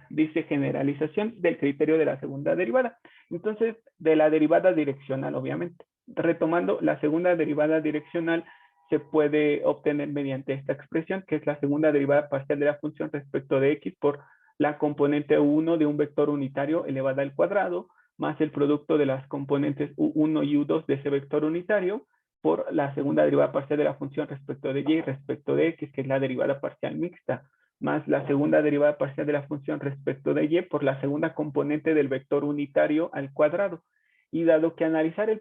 Dice generalización del criterio de la segunda derivada. Entonces, de la derivada direccional, obviamente. Retomando, la segunda derivada direccional se puede obtener mediante esta expresión, que es la segunda derivada parcial de la función respecto de x por la componente u1 de un vector unitario elevada al cuadrado, más el producto de las componentes u1 y u2 de ese vector unitario, por la segunda derivada parcial de la función respecto de y respecto de x, que es la derivada parcial mixta, más la segunda derivada parcial de la función respecto de y por la segunda componente del vector unitario al cuadrado. Y dado que al analizar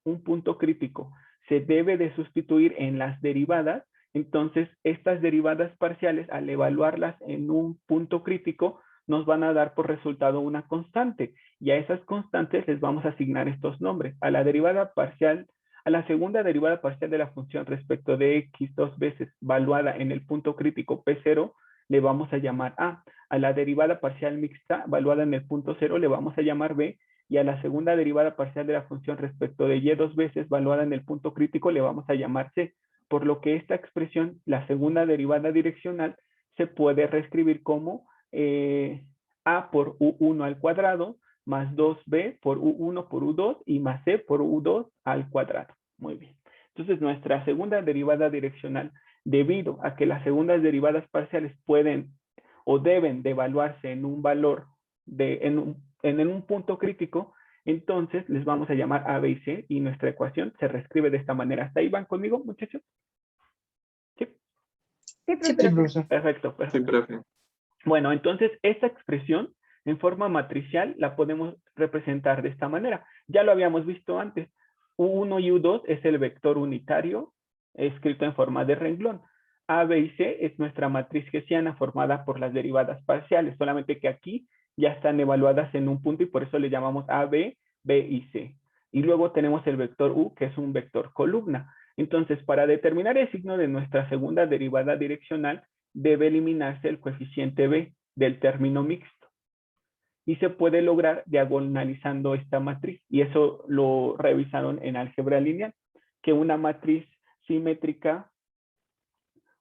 un punto crítico se debe de sustituir en las derivadas, entonces estas derivadas parciales, al evaluarlas en un punto crítico, nos van a dar por resultado una constante, y a esas constantes les vamos a asignar estos nombres. A la derivada parcial, a la segunda derivada parcial de la función respecto de x dos veces valuada en el punto crítico P0, le vamos a llamar A. A la derivada parcial mixta valuada en el punto 0 le vamos a llamar B, y a la segunda derivada parcial de la función respecto de y dos veces valuada en el punto crítico le vamos a llamar C, por lo que esta expresión, la segunda derivada direccional, se puede reescribir como A por U1 al cuadrado más 2B por U1 por U2 y más C por U2 al cuadrado. Muy bien. Entonces, nuestra segunda derivada direccional, debido a que las segundas derivadas parciales pueden o deben de evaluarse en un valor, en un punto crítico, entonces les vamos a llamar A, B y C, y nuestra ecuación se reescribe de esta manera. ¿Hasta ahí van conmigo, muchachos? ¿Sí? Sí, profesor. Perfecto, perfecto. Sí, profe. Bueno, entonces esta expresión en forma matricial la podemos representar de esta manera. Ya lo habíamos visto antes. U1 y U2 es el vector unitario escrito en forma de renglón. A, B y C es nuestra matriz hessiana formada por las derivadas parciales, solamente que aquí ya están evaluadas en un punto y por eso le llamamos A, B, B y C. Y luego tenemos el vector U, que es un vector columna. Entonces, para determinar el signo de nuestra segunda derivada direccional, debe eliminarse el coeficiente B del término mixto. Y se puede lograr diagonalizando esta matriz. Y eso lo revisaron en álgebra lineal, que una matriz simétrica,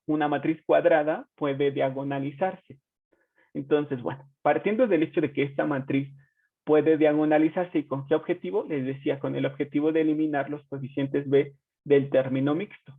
una matriz cuadrada puede diagonalizarse. Entonces, bueno, partiendo del hecho de que esta matriz puede diagonalizarse, ¿y con qué objetivo? Les decía, con el objetivo de eliminar los coeficientes B del término mixto.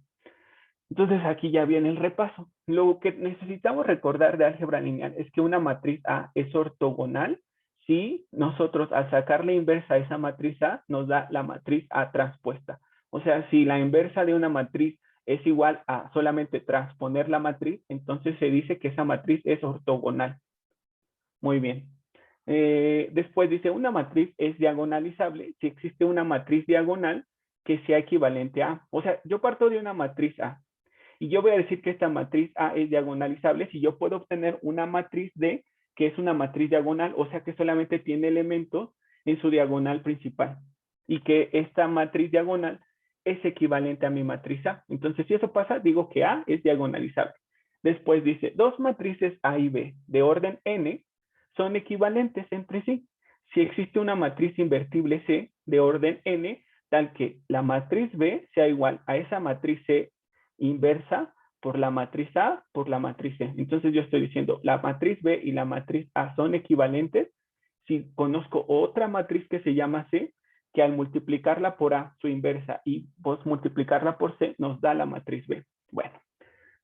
Entonces, aquí ya viene el repaso. Lo que necesitamos recordar de álgebra lineal es que una matriz A es ortogonal si nosotros al sacar la inversa a esa matriz A nos da la matriz A transpuesta. O sea, si la inversa de una matriz es igual a solamente transponer la matriz, entonces se dice que esa matriz es ortogonal. Muy bien. Después dice, una matriz es diagonalizable si existe una matriz diagonal que sea equivalente a. O sea, yo parto de una matriz A y yo voy a decir que esta matriz A es diagonalizable si yo puedo obtener una matriz D que es una matriz diagonal, o sea que solamente tiene elementos en su diagonal principal y que esta matriz diagonal es equivalente a mi matriz A. Entonces, si eso pasa, digo que A es diagonalizable. Después dice, dos matrices A y B de orden n son equivalentes entre sí. Si existe una matriz invertible C de orden n, tal que la matriz B sea igual a esa matriz C inversa por la matriz A por la matriz C. Entonces yo estoy diciendo, la matriz B y la matriz A son equivalentes si conozco otra matriz que se llama C, que al multiplicarla por A, su inversa, y vos multiplicarla por C, nos da la matriz B. Bueno,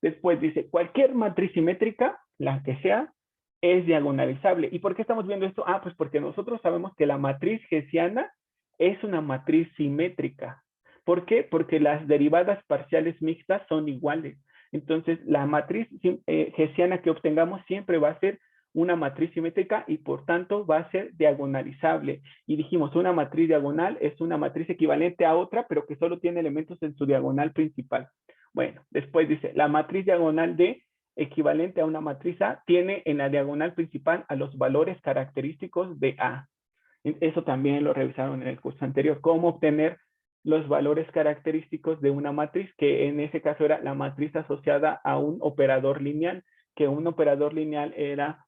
después dice, cualquier matriz simétrica, la que sea, es diagonalizable. ¿Y por qué estamos viendo esto? Ah, pues porque nosotros sabemos que la matriz hessiana es una matriz simétrica. ¿Por qué? Porque las derivadas parciales mixtas son iguales. Entonces, la matriz hessiana que obtengamos siempre va a ser una matriz simétrica y por tanto va a ser diagonalizable. Y dijimos, una matriz diagonal es una matriz equivalente a otra, pero que solo tiene elementos en su diagonal principal. Bueno, después dice, la matriz diagonal D equivalente a una matriz A tiene en la diagonal principal a los valores característicos de A. Eso también lo revisaron en el curso anterior. ¿Cómo obtener los valores característicos de una matriz? Que en ese caso era la matriz asociada a un operador lineal, que un operador lineal era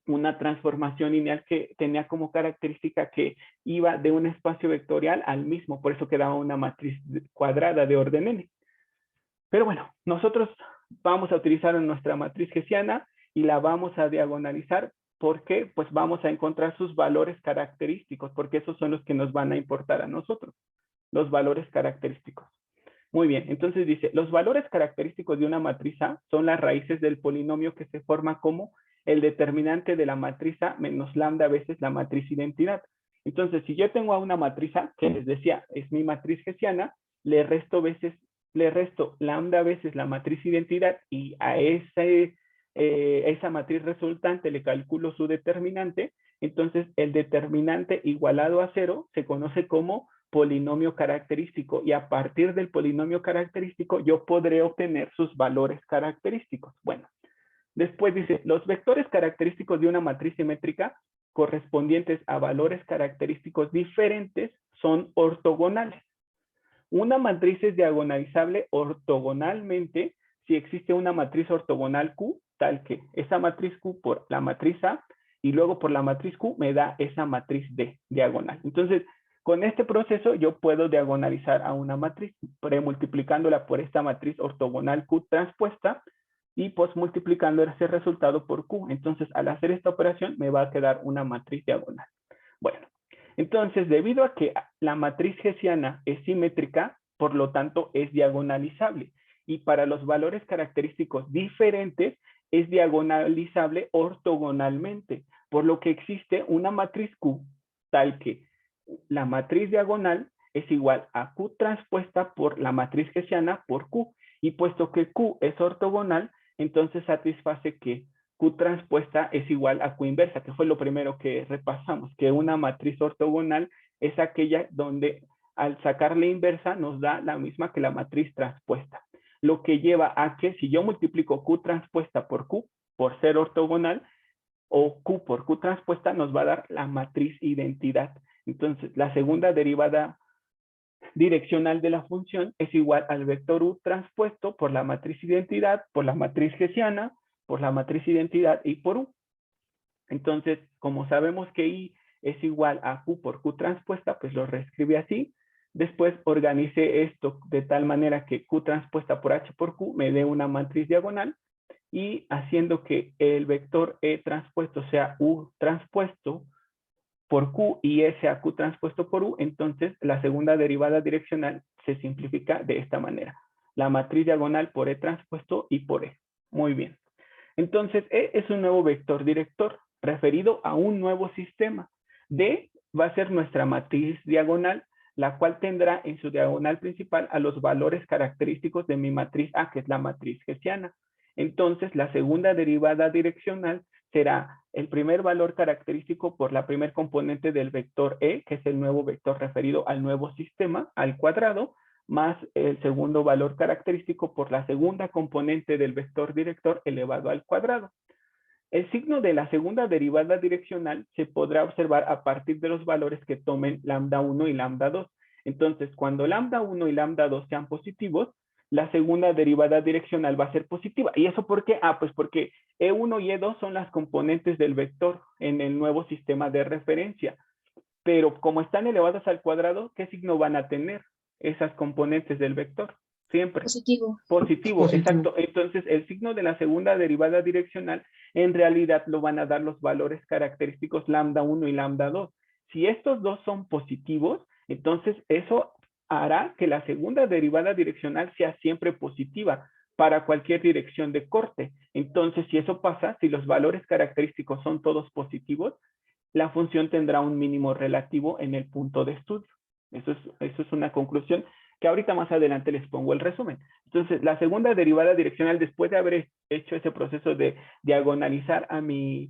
una transformación lineal que tenía como característica que iba de un espacio vectorial al mismo, por eso quedaba una matriz cuadrada de orden n. Pero bueno, nosotros vamos a utilizar nuestra matriz hessiana y la vamos a diagonalizar porque pues vamos a encontrar sus valores característicos, porque esos son los que nos van a importar a nosotros, los valores característicos. Muy bien, entonces dice, los valores característicos de una matriz A son las raíces del polinomio que se forma como el determinante de la matriz A menos lambda veces la matriz identidad. Entonces, si yo tengo a una matriz A, que les decía, es mi matriz hessiana, le resto lambda veces la matriz identidad y a esa matriz resultante le calculo su determinante, entonces el determinante igualado a 0 se conoce como polinomio característico y a partir del polinomio característico yo podré obtener sus valores característicos. Bueno, después dice, los vectores característicos de una matriz simétrica correspondientes a valores característicos diferentes son ortogonales. Una matriz es diagonalizable ortogonalmente si existe una matriz ortogonal Q, tal que esa matriz Q por la matriz A y luego por la matriz Q me da esa matriz D diagonal. Entonces, con este proceso yo puedo diagonalizar a una matriz premultiplicándola por esta matriz ortogonal Q transpuesta y pues multiplicando ese resultado por Q. Entonces, al hacer esta operación me va a quedar una matriz diagonal. Bueno, entonces, debido a que la matriz hessiana es simétrica, por lo tanto, es diagonalizable. Y para los valores característicos diferentes, es diagonalizable ortogonalmente, por lo que existe una matriz Q, tal que la matriz diagonal es igual a Q transpuesta por la matriz hessiana por Q. Y puesto que Q es ortogonal, entonces satisface que Q transpuesta es igual a Q inversa, que fue lo primero que repasamos, que una matriz ortogonal es aquella donde al sacarle inversa nos da la misma que la matriz transpuesta. Lo que lleva a que si yo multiplico Q transpuesta por Q, por ser ortogonal, o Q por Q transpuesta nos va a dar la matriz identidad. Entonces, la segunda derivada direccional de la función es igual al vector U transpuesto por la matriz identidad, por la matriz hessiana, por la matriz identidad y por U. Entonces, como sabemos que I es igual a Q por Q transpuesta, pues lo reescribe así. Después organice esto de tal manera que Q transpuesta por H por Q me dé una matriz diagonal y haciendo que el vector E transpuesto sea U transpuesto por Q y S a Q transpuesto por U, entonces la segunda derivada direccional se simplifica de esta manera. La matriz diagonal por E transpuesto y por E. Muy bien. Entonces, E es un nuevo vector director referido a un nuevo sistema. D va a ser nuestra matriz diagonal, la cual tendrá en su diagonal principal a los valores característicos de mi matriz A, que es la matriz hessiana. Entonces, la segunda derivada direccional será el primer valor característico por la primer componente del vector E, que es el nuevo vector referido al nuevo sistema, al cuadrado, más el segundo valor característico por la segunda componente del vector director elevado al cuadrado. El signo de la segunda derivada direccional se podrá observar a partir de los valores que tomen lambda 1 y lambda 2. Entonces, cuando lambda 1 y lambda 2 sean positivos, la segunda derivada direccional va a ser positiva. ¿Y eso por qué? Pues porque E1 y E2 son las componentes del vector en el nuevo sistema de referencia. Pero como están elevadas al cuadrado, ¿qué signo van a tener esas componentes del vector? Siempre. Positivo. Positivo, exacto. Entonces, el signo de la segunda derivada direccional, en realidad lo van a dar los valores característicos lambda 1 y lambda 2. Si estos dos son positivos, entonces eso hará que la segunda derivada direccional sea siempre positiva para cualquier dirección de corte. Entonces, si eso pasa, si los valores característicos son todos positivos, la función tendrá un mínimo relativo en el punto de estudio. Eso es una conclusión que ahorita más adelante les pongo el resumen. Entonces, la segunda derivada direccional, después de haber hecho ese proceso de diagonalizar a mi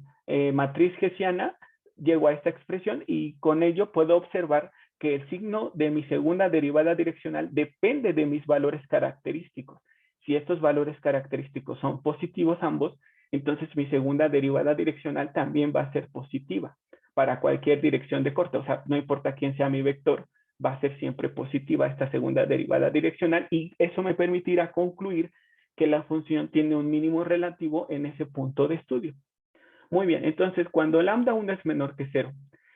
matriz hessiana, llego a esta expresión y con ello puedo observar que el signo de mi segunda derivada direccional depende de mis valores característicos. Si estos valores característicos son positivos ambos, entonces mi segunda derivada direccional también va a ser positiva para cualquier dirección de corte. O sea, no importa quién sea mi vector, va a ser siempre positiva esta segunda derivada direccional y eso me permitirá concluir que la función tiene un mínimo relativo en ese punto de estudio. Muy bien, entonces cuando lambda 1 es menor que 0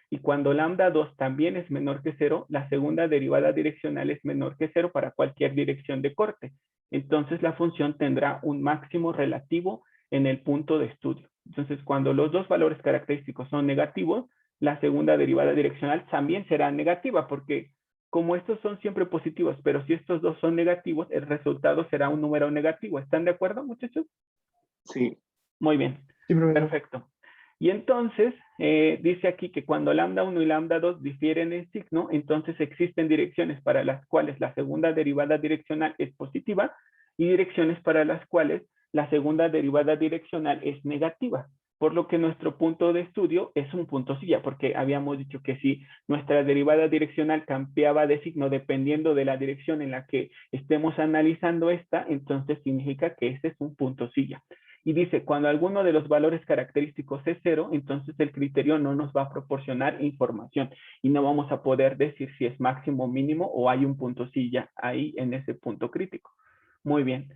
y cuando lambda 2 también es menor que 0, la segunda derivada direccional es menor que 0 para cualquier dirección de corte. Entonces la función tendrá un máximo relativo en el punto de estudio. Entonces, cuando los dos valores característicos son negativos, la segunda derivada direccional también será negativa, porque como estos son siempre positivos, pero si estos dos son negativos, el resultado será un número negativo. ¿Están de acuerdo, muchachos? Sí. Muy bien. Sí, profesor. Perfecto. Y entonces, dice aquí que cuando lambda 1 y lambda 2 difieren en signo, entonces existen direcciones para las cuales la segunda derivada direccional es positiva y direcciones para las cuales la segunda derivada direccional es negativa. Por lo que nuestro punto de estudio es un punto silla, porque habíamos dicho que si nuestra derivada direccional cambiaba de signo dependiendo de la dirección en la que estemos analizando esta, entonces significa que este es un punto silla. Y dice, cuando alguno de los valores característicos es 0, entonces el criterio no nos va a proporcionar información y no vamos a poder decir si es máximo o mínimo o hay un punto silla ahí en ese punto crítico. Muy bien.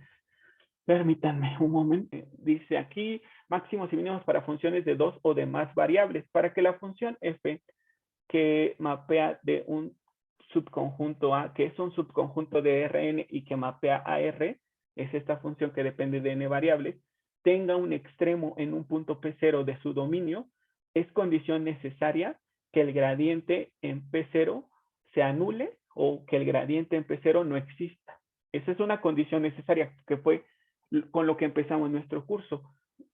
Permítanme un momento. Dice aquí, máximos y mínimos para funciones de 2 o de más variables. Para que la función f, que mapea de un subconjunto A, que es un subconjunto de Rn y que mapea a R, es esta función que depende de n variables, tenga un extremo en un punto P0 de su dominio, es condición necesaria que el gradiente en P0 se anule o que el gradiente en P0 no exista. Esa es una condición necesaria que fue con lo que empezamos nuestro curso.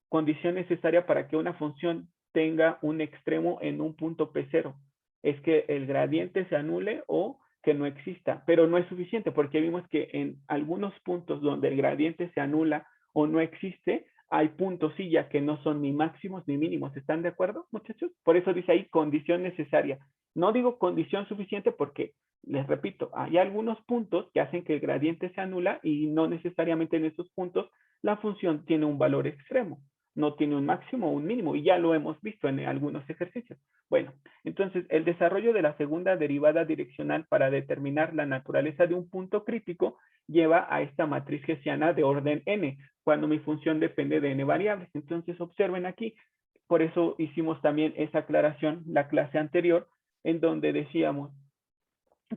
Condición necesaria para que una función tenga un extremo en un punto P0 es que el gradiente se anule o que no exista, pero no es suficiente porque vimos que en algunos puntos donde el gradiente se anula o no existe, hay puntos silla que no son ni máximos ni mínimos. ¿Están de acuerdo, muchachos? Por eso dice ahí condición necesaria. No digo condición suficiente porque, les repito, hay algunos puntos que hacen que el gradiente se anula y no necesariamente en esos puntos la función tiene un valor extremo. No tiene un máximo o un mínimo y ya lo hemos visto en algunos ejercicios. Bueno, entonces el desarrollo de la segunda derivada direccional para determinar la naturaleza de un punto crítico lleva a esta matriz hessiana de orden n, cuando mi función depende de n variables. Entonces observen aquí, por eso hicimos también esa aclaración la clase anterior, en donde decíamos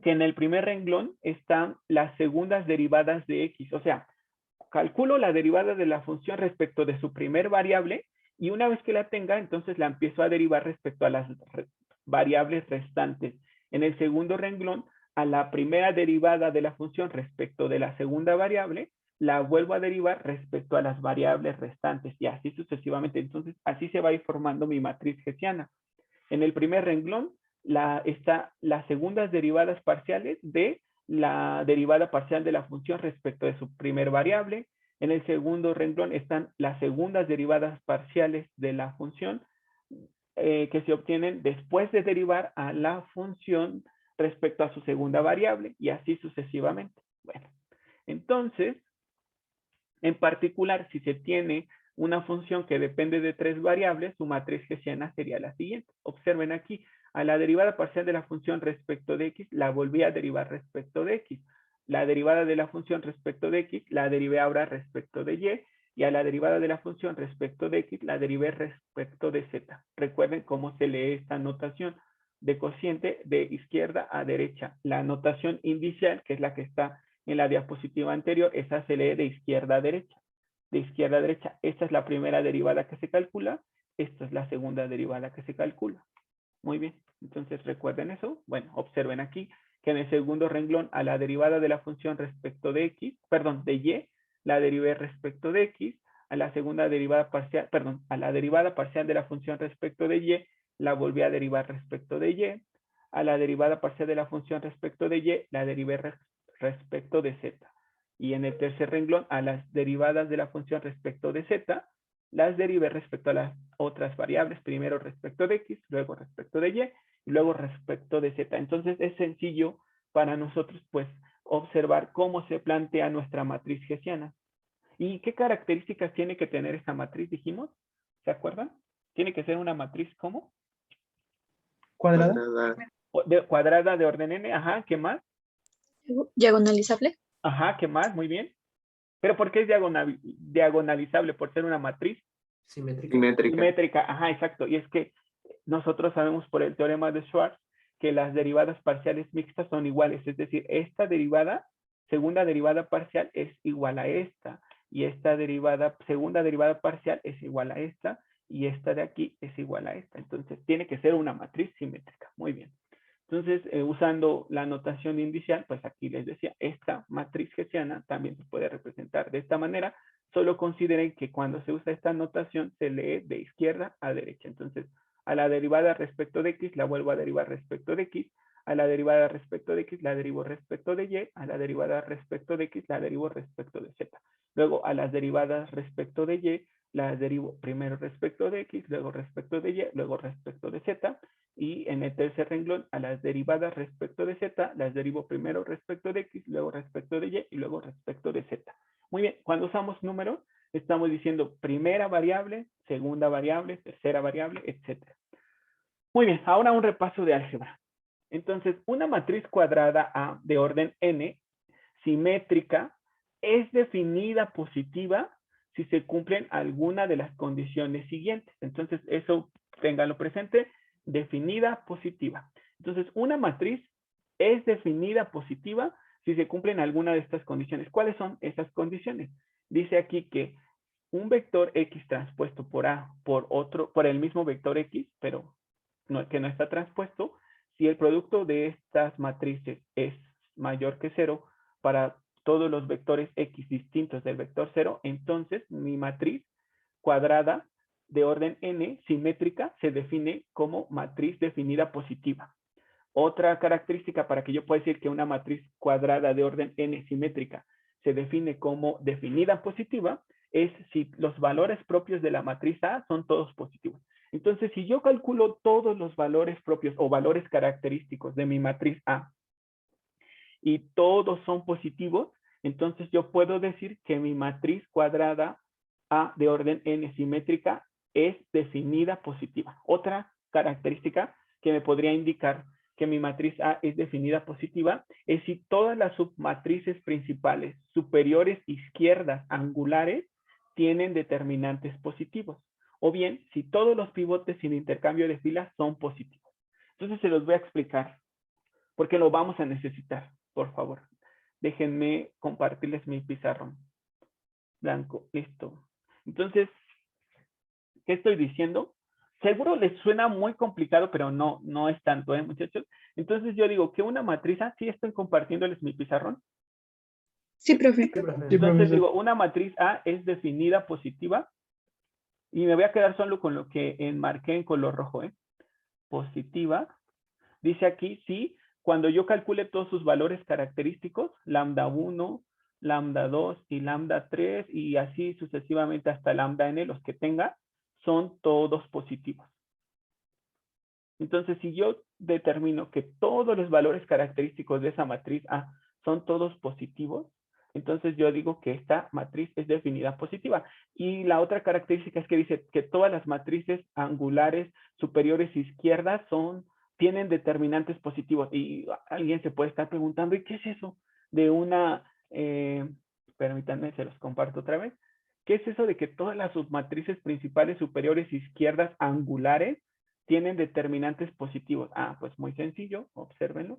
que en el primer renglón están las segundas derivadas de x, o sea, calculo la derivada de la función respecto de su primer variable y una vez que la tenga, entonces la empiezo a derivar respecto a las variables restantes. En el segundo renglón, a la primera derivada de la función respecto de la segunda variable, la vuelvo a derivar respecto a las variables restantes y así sucesivamente. Entonces, así se va a ir formando mi matriz hessiana. En el primer renglón está las segundas derivadas parciales de la derivada parcial de la función respecto de su primer variable. En el segundo renglón están las segundas derivadas parciales de la función que se obtienen después de derivar a la función respecto a su segunda variable y así sucesivamente. Bueno, entonces, en particular, si se tiene una función que depende de 3 variables, su matriz hessiana sería la siguiente. Observen aquí, a la derivada parcial de la función respecto de x, la volví a derivar respecto de x. La derivada de la función respecto de x, la derivé ahora respecto de y, y a la derivada de la función respecto de x, la derivé respecto de z. Recuerden cómo se lee esta notación de cociente de izquierda a derecha. La notación inicial, que es la que está en la diapositiva anterior, esa se lee de izquierda a derecha. De izquierda a derecha, esta es la primera derivada que se calcula, esta es la segunda derivada que se calcula. Muy bien, entonces recuerden eso. Bueno, observen aquí que en el segundo renglón a la derivada de la función respecto de x, perdón, de y, la derivé respecto de x, a la segunda derivada parcial, perdón, a la derivada parcial de la función respecto de y, la volví a derivar respecto de y, a la derivada parcial de la función respecto de y, la derivé respecto de z. Y en el tercer renglón, a las derivadas de la función respecto de z, las derivé respecto a las otras variables, primero respecto de x, luego respecto de y, y luego respecto de z. Entonces es sencillo para nosotros pues observar cómo se plantea nuestra matriz hessiana. ¿Y qué características tiene que tener esta matriz, dijimos? ¿Se acuerdan? Tiene que ser una matriz, ¿cómo? Cuadrada. Cuadrada de orden n, ajá, ¿qué más? Diagonalizable. Ajá, ¿qué más? Muy bien. ¿Pero por qué es diagonalizable? Por ser una matriz simétrica. Ajá, exacto. Y es que nosotros sabemos por el teorema de Schwarz que las derivadas parciales mixtas son iguales. Es decir, esta derivada, segunda derivada parcial, es igual a esta. y esta derivada, segunda derivada parcial es igual a esta, y esta de aquí es igual a esta. Entonces tiene que ser una matriz simétrica. Muy bien. Entonces, usando la notación indicial, pues aquí les decía, esta matriz hessiana también se puede representar de esta manera. Solo consideren que cuando se usa esta notación se lee de izquierda a derecha. Entonces, a la derivada respecto de x la vuelvo a derivar respecto de x, a la derivada respecto de x la derivo respecto de y, a la derivada respecto de x la derivo respecto de z. Luego, a las derivadas respecto de y las derivo primero respecto de x, luego respecto de y, luego respecto de z. Y en el tercer renglón, a las derivadas respecto de z, las derivo primero respecto de x, luego respecto de y luego respecto de z. Muy bien, cuando usamos números, estamos diciendo primera variable, segunda variable, tercera variable, etc. Muy bien, ahora un repaso de álgebra. Entonces, una matriz cuadrada A de orden n, simétrica, es definida positiva si se cumplen alguna de las condiciones siguientes. Entonces, eso téngalo presente. Definida positiva. Entonces, una matriz es definida positiva si se cumplen alguna de estas condiciones. ¿Cuáles son esas condiciones? Dice aquí que un vector X transpuesto por A por el mismo vector X, pero que no está transpuesto, si el producto de estas matrices es mayor que 0 para todos los vectores X distintos del vector 0, entonces mi matriz cuadrada de orden n simétrica se define como matriz definida positiva. Otra característica para que yo pueda decir que una matriz cuadrada de orden n simétrica se define como definida positiva es si los valores propios de la matriz A son todos positivos. Entonces, si yo calculo todos los valores propios o valores característicos de mi matriz A y todos son positivos, entonces yo puedo decir que mi matriz cuadrada A de orden n simétrica es definida positiva. Otra característica que me podría indicar que mi matriz A es definida positiva es si todas las submatrices principales superiores izquierdas angulares tienen determinantes positivos. O bien, si todos los pivotes sin intercambio de filas son positivos. Entonces se los voy a explicar porque lo vamos a necesitar. Por favor, déjenme compartirles mi pizarrón. Blanco, listo. Entonces, ¿qué estoy diciendo? Seguro les suena muy complicado, pero no es tanto, muchachos? Entonces yo digo que una matriz, ¿sí estoy compartiéndoles mi pizarrón? Sí, profe. Sí, Entonces profesor. digo, una matriz A es definida positiva y me voy a quedar solo con lo que enmarqué en color rojo, positiva. Dice aquí, sí, cuando yo calcule todos sus valores característicos, lambda 1, lambda 2 y lambda 3 y así sucesivamente hasta lambda n, los que tenga, son todos positivos. Entonces, si yo determino que todos los valores característicos de esa matriz A son todos positivos, entonces yo digo que esta matriz es definida positiva. Y la otra característica es que dice que todas las matrices angulares superiores izquierdas tienen determinantes positivos. Y alguien se puede estar preguntando, ¿y qué es eso? De una, permítanme, se los comparto otra vez. ¿Qué es eso de que todas las submatrices principales superiores izquierdas angulares tienen determinantes positivos? Ah, pues muy sencillo, obsérvenlo.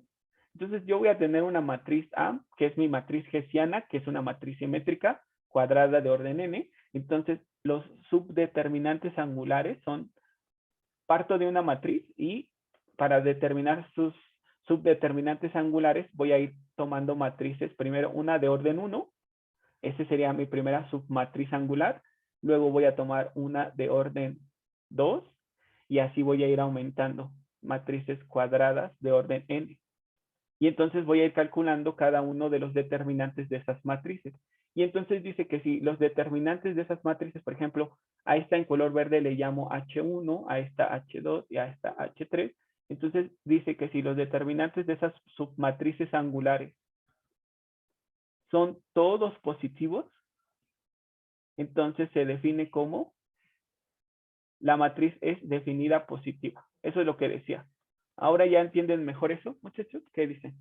Entonces yo voy a tener una matriz A, que es mi matriz hessiana, que es una matriz simétrica, cuadrada de orden n. Entonces los subdeterminantes angulares son, parto de una matriz y para determinar sus subdeterminantes angulares voy a ir tomando matrices, primero una de orden 1, esa sería mi primera submatriz angular, luego voy a tomar una de orden 2 y así voy a ir aumentando matrices cuadradas de orden n. Y entonces voy a ir calculando cada uno de los determinantes de esas matrices. Y entonces dice que si los determinantes de esas matrices, por ejemplo, a esta en color verde le llamo H1, a esta H2 y a esta H3. Entonces dice que si los determinantes de esas submatrices angulares son todos positivos, entonces se define como la matriz es definida positiva. Eso es lo que decía. ¿Ahora ya entienden mejor eso, muchachos? ¿Qué dicen?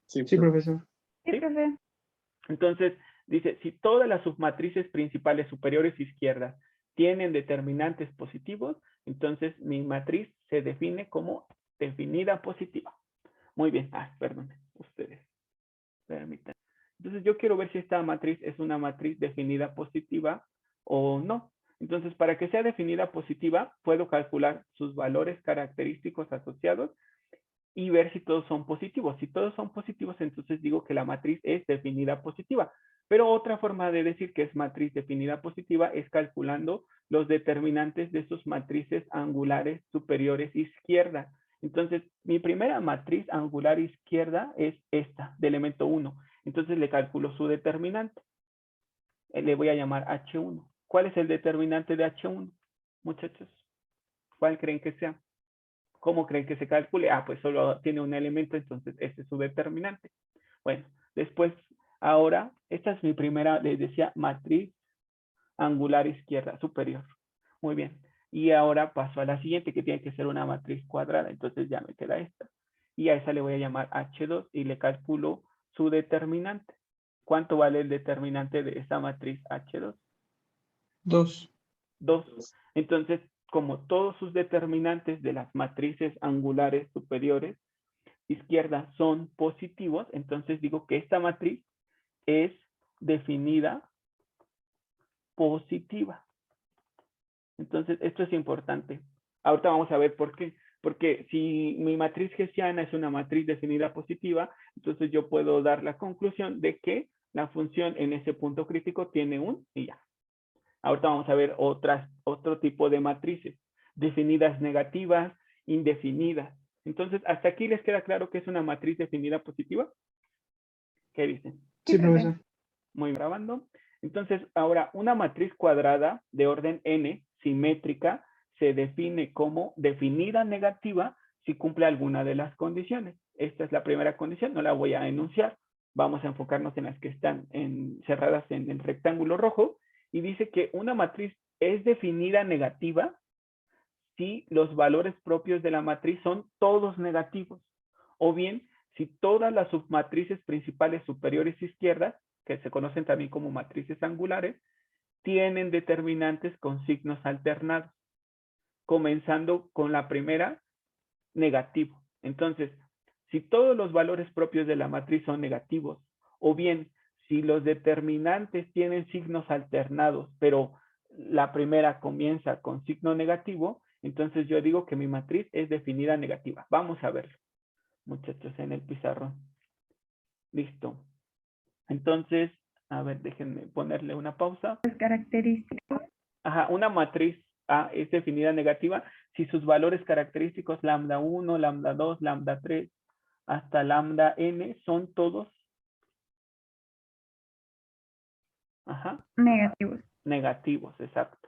Sí, profesor. Sí, profe. Entonces, dice, si todas las submatrices principales superiores izquierdas tienen determinantes positivos, entonces mi matriz se define como definida positiva. Muy bien. Perdón, ustedes. Permítanme. Entonces yo quiero ver si esta matriz es una matriz definida positiva o no. Entonces, para que sea definida positiva, puedo calcular sus valores característicos asociados y ver si todos son positivos. Si todos son positivos, entonces digo que la matriz es definida positiva. Pero otra forma de decir que es matriz definida positiva es calculando los determinantes de sus matrices angulares superiores izquierda. Entonces, mi primera matriz angular izquierda es esta, de elemento 1. Entonces, le calculo su determinante. Le voy a llamar H1. ¿Cuál es el determinante de H1, muchachos? ¿Cuál creen que sea? ¿Cómo creen que se calcule? Ah, pues solo tiene un elemento, entonces ese es su determinante. Bueno, después, ahora, esta es mi primera, les decía, matriz angular izquierda superior. Muy bien. Y ahora paso a la siguiente, que tiene que ser una matriz cuadrada. Entonces ya me queda esta. Y a esa le voy a llamar H2 y le calculo su determinante. ¿Cuánto vale el determinante de esta matriz H2? 2. 2. Entonces, como todos sus determinantes de las matrices angulares superiores izquierda son positivos, entonces digo que esta matriz es definida positiva. Entonces, esto es importante. Ahorita vamos a ver por qué. Porque si mi matriz hessiana es una matriz definida positiva, entonces yo puedo dar la conclusión de que la función en ese punto crítico tiene un y ya. Ahorita vamos a ver otro tipo de matrices, definidas negativas, indefinidas. Entonces, ¿hasta aquí les queda claro que es una matriz definida positiva? ¿Qué dicen? Sí, profesor. Muy bien, grabando. Entonces, ahora, una matriz cuadrada de orden n, simétrica, se define como definida negativa si cumple alguna de las condiciones. Esta es la primera condición, no la voy a enunciar. Vamos a enfocarnos en las que están cerradas en el rectángulo rojo. Y dice que una matriz es definida negativa si los valores propios de la matriz son todos negativos. O bien, si todas las submatrices principales superiores izquierdas, que se conocen también como matrices angulares, tienen determinantes con signos alternados, comenzando con la primera, negativo. Entonces, si todos los valores propios de la matriz son negativos, o bien si los determinantes tienen signos alternados, pero la primera comienza con signo negativo, entonces yo digo que mi matriz es definida negativa. Vamos a verlo, muchachos, en el pizarrón. Listo. Entonces, a ver, déjenme ponerle una pausa. Las características. Ajá, una matriz A es definida negativa si sus valores característicos lambda 1, lambda 2, lambda 3, hasta lambda n son todos Negativos. Negativos, exacto.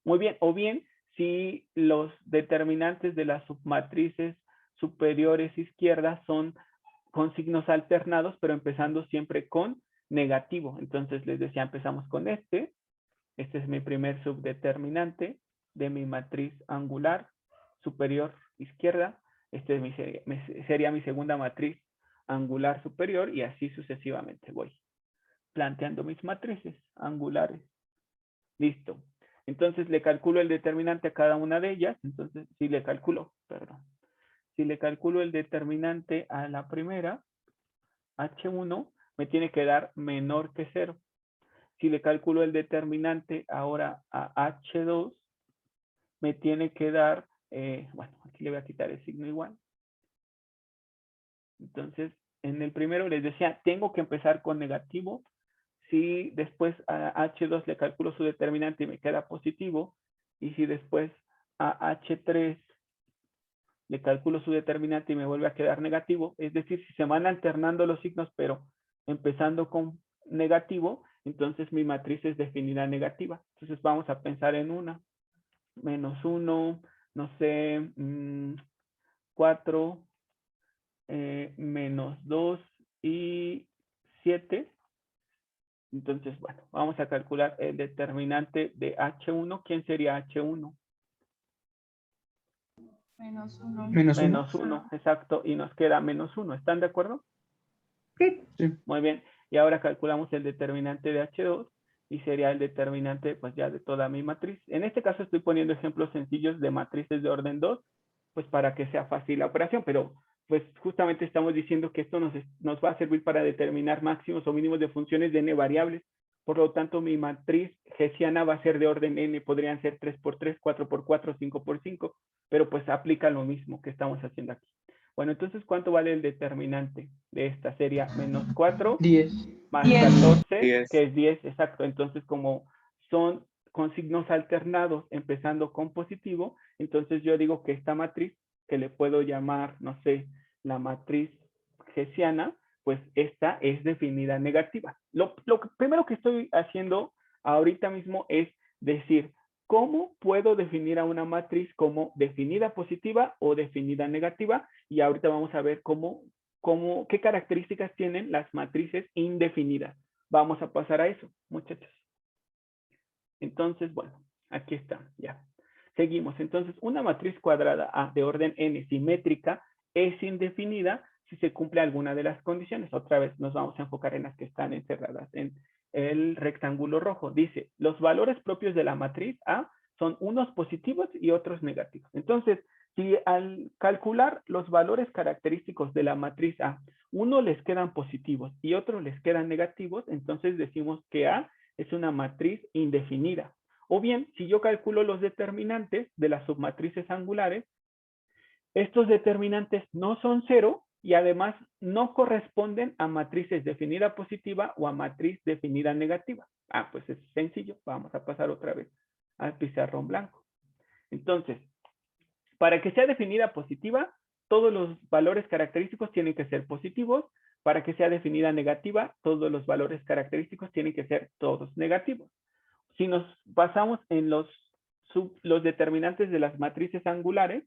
Muy bien, o bien si los determinantes de las submatrices superiores izquierdas son con signos alternados, pero empezando siempre con negativo. Entonces les decía, empezamos con este es mi primer subdeterminante de mi matriz angular superior izquierda. Este sería mi segunda matriz angular superior y así sucesivamente voy planteando mis matrices angulares. Listo. Entonces le calculo el determinante a cada una de ellas. Entonces, si le calculo el determinante a la primera, H1, me tiene que dar menor que 0. Si le calculo el determinante ahora a H2, me tiene que dar, bueno, aquí le voy a quitar el signo igual. Entonces, en el primero les decía, tengo que empezar con negativo. Si después a H2 le calculo su determinante y me queda positivo, y si después a H3 le calculo su determinante y me vuelve a quedar negativo, es decir, si se van alternando los signos, pero empezando con negativo, entonces mi matriz es definida negativa. Entonces vamos a pensar en una. -1, no sé, 4, -2 y 7. Entonces, bueno, vamos a calcular el determinante de H1. ¿Quién sería H1? -1. -1, exacto. Y nos queda -1. ¿Están de acuerdo? Sí. Muy bien. Y ahora calculamos el determinante de H2 y sería el determinante, pues ya de toda mi matriz. En este caso estoy poniendo ejemplos sencillos de matrices de orden 2, pues para que sea fácil la operación, pero pues justamente estamos diciendo que esto nos va a servir para determinar máximos o mínimos de funciones de n variables. Por lo tanto, mi matriz hessiana va a ser de orden n, podrían ser 3×3, 4×4, 5×5, pero pues aplica lo mismo que estamos haciendo aquí. Bueno, entonces, ¿cuánto vale el determinante de esta? Sería menos 4 10. más 10. 14, 10. que es 10, exacto. Entonces, como son con signos alternados, empezando con positivo, entonces yo digo que esta matriz, que le puedo llamar, no sé, la matriz hessiana, pues esta es definida negativa. Lo primero que estoy haciendo ahorita mismo es decir, ¿cómo puedo definir a una matriz como definida positiva o definida negativa? Y ahorita vamos a ver qué características tienen las matrices indefinidas. Vamos a pasar a eso, muchachos. Entonces, bueno, aquí está, ya. Seguimos. Entonces, una matriz cuadrada A de orden n simétrica es indefinida si se cumple alguna de las condiciones. Otra vez nos vamos a enfocar en las que están encerradas en el rectángulo rojo. Dice, los valores propios de la matriz A son unos positivos y otros negativos. Entonces, si al calcular los valores característicos de la matriz A, uno les quedan positivos y otros les quedan negativos, entonces decimos que A es una matriz indefinida. O bien, si yo calculo los determinantes de las submatrices angulares, estos determinantes no son cero y además no corresponden a matrices definida positiva o a matriz definida negativa. Ah, pues es sencillo. Vamos a pasar otra vez al pizarrón blanco. Entonces, para que sea definida positiva, todos los valores característicos tienen que ser positivos. Para que sea definida negativa, todos los valores característicos tienen que ser todos negativos. Si nos basamos en los determinantes de las matrices angulares,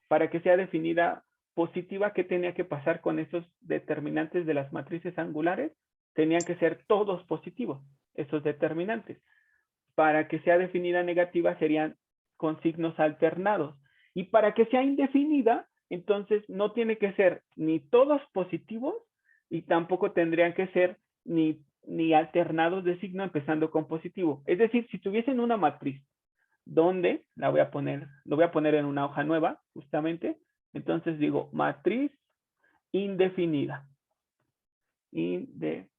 para que sea definida positiva, ¿qué tenía que pasar con esos determinantes de las matrices angulares? Tenían que ser todos positivos, esos determinantes. Para que sea definida negativa serían con signos alternados. Y para que sea indefinida, entonces no tiene que ser ni todos positivos y tampoco tendrían que ser ni alternados de signo empezando con positivo. Es decir, si tuviesen una matriz donde lo voy a poner en una hoja nueva, justamente. Entonces digo, matriz indefinida. Indefinida.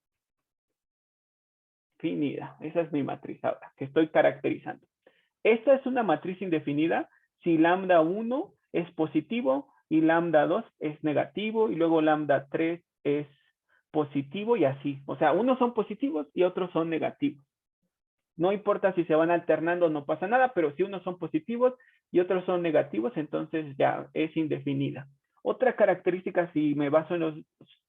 Esa es mi matriz ahora, que estoy caracterizando. Esta es una matriz indefinida si lambda 1 es positivo y lambda 2 es negativo y luego lambda 3 es positivo y así. O sea, unos son positivos y otros son negativos. No importa si se van alternando, no pasa nada, pero si unos son positivos y otros son negativos, entonces ya es indefinida. Otra característica, si me baso en los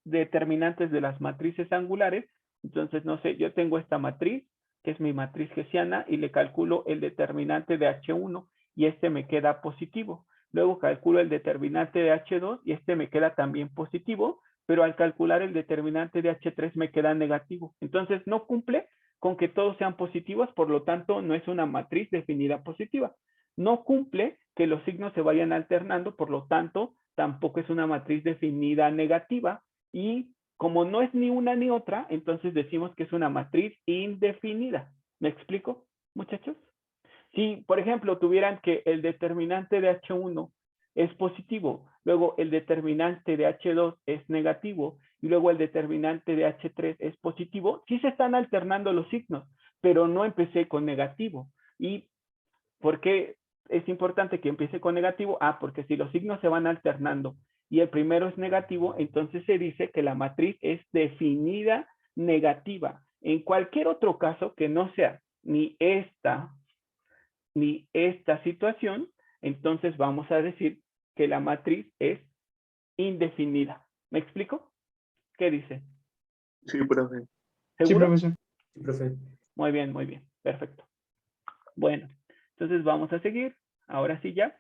determinantes de las matrices angulares, entonces, no sé, yo tengo esta matriz, que es mi matriz hessiana, y le calculo el determinante de H1 y este me queda positivo. Luego calculo el determinante de H2 y este me queda también positivo, pero al calcular el determinante de H3 me queda negativo. Entonces, no cumple con que todos sean positivos, por lo tanto, no es una matriz definida positiva. No cumple que los signos se vayan alternando, por lo tanto, tampoco es una matriz definida negativa. Y como no es ni una ni otra, entonces decimos que es una matriz indefinida. ¿Me explico, muchachos? Si, por ejemplo, tuvieran que el determinante de H1 es positivo, luego el determinante de H2 es negativo y luego el determinante de H3 es positivo, sí se están alternando los signos, pero no empecé con negativo. ¿Y por qué es importante que empiece con negativo? Ah, porque si los signos se van alternando y el primero es negativo, entonces se dice que la matriz es definida negativa. En cualquier otro caso que no sea ni esta situación, entonces vamos a decir que la matriz es indefinida. ¿Me explico? ¿Qué dice? Sí, profe. Sí, ¿Seguro? profesor. Sí, profe. Muy bien, perfecto. Bueno, entonces vamos a seguir. Ahora sí ya.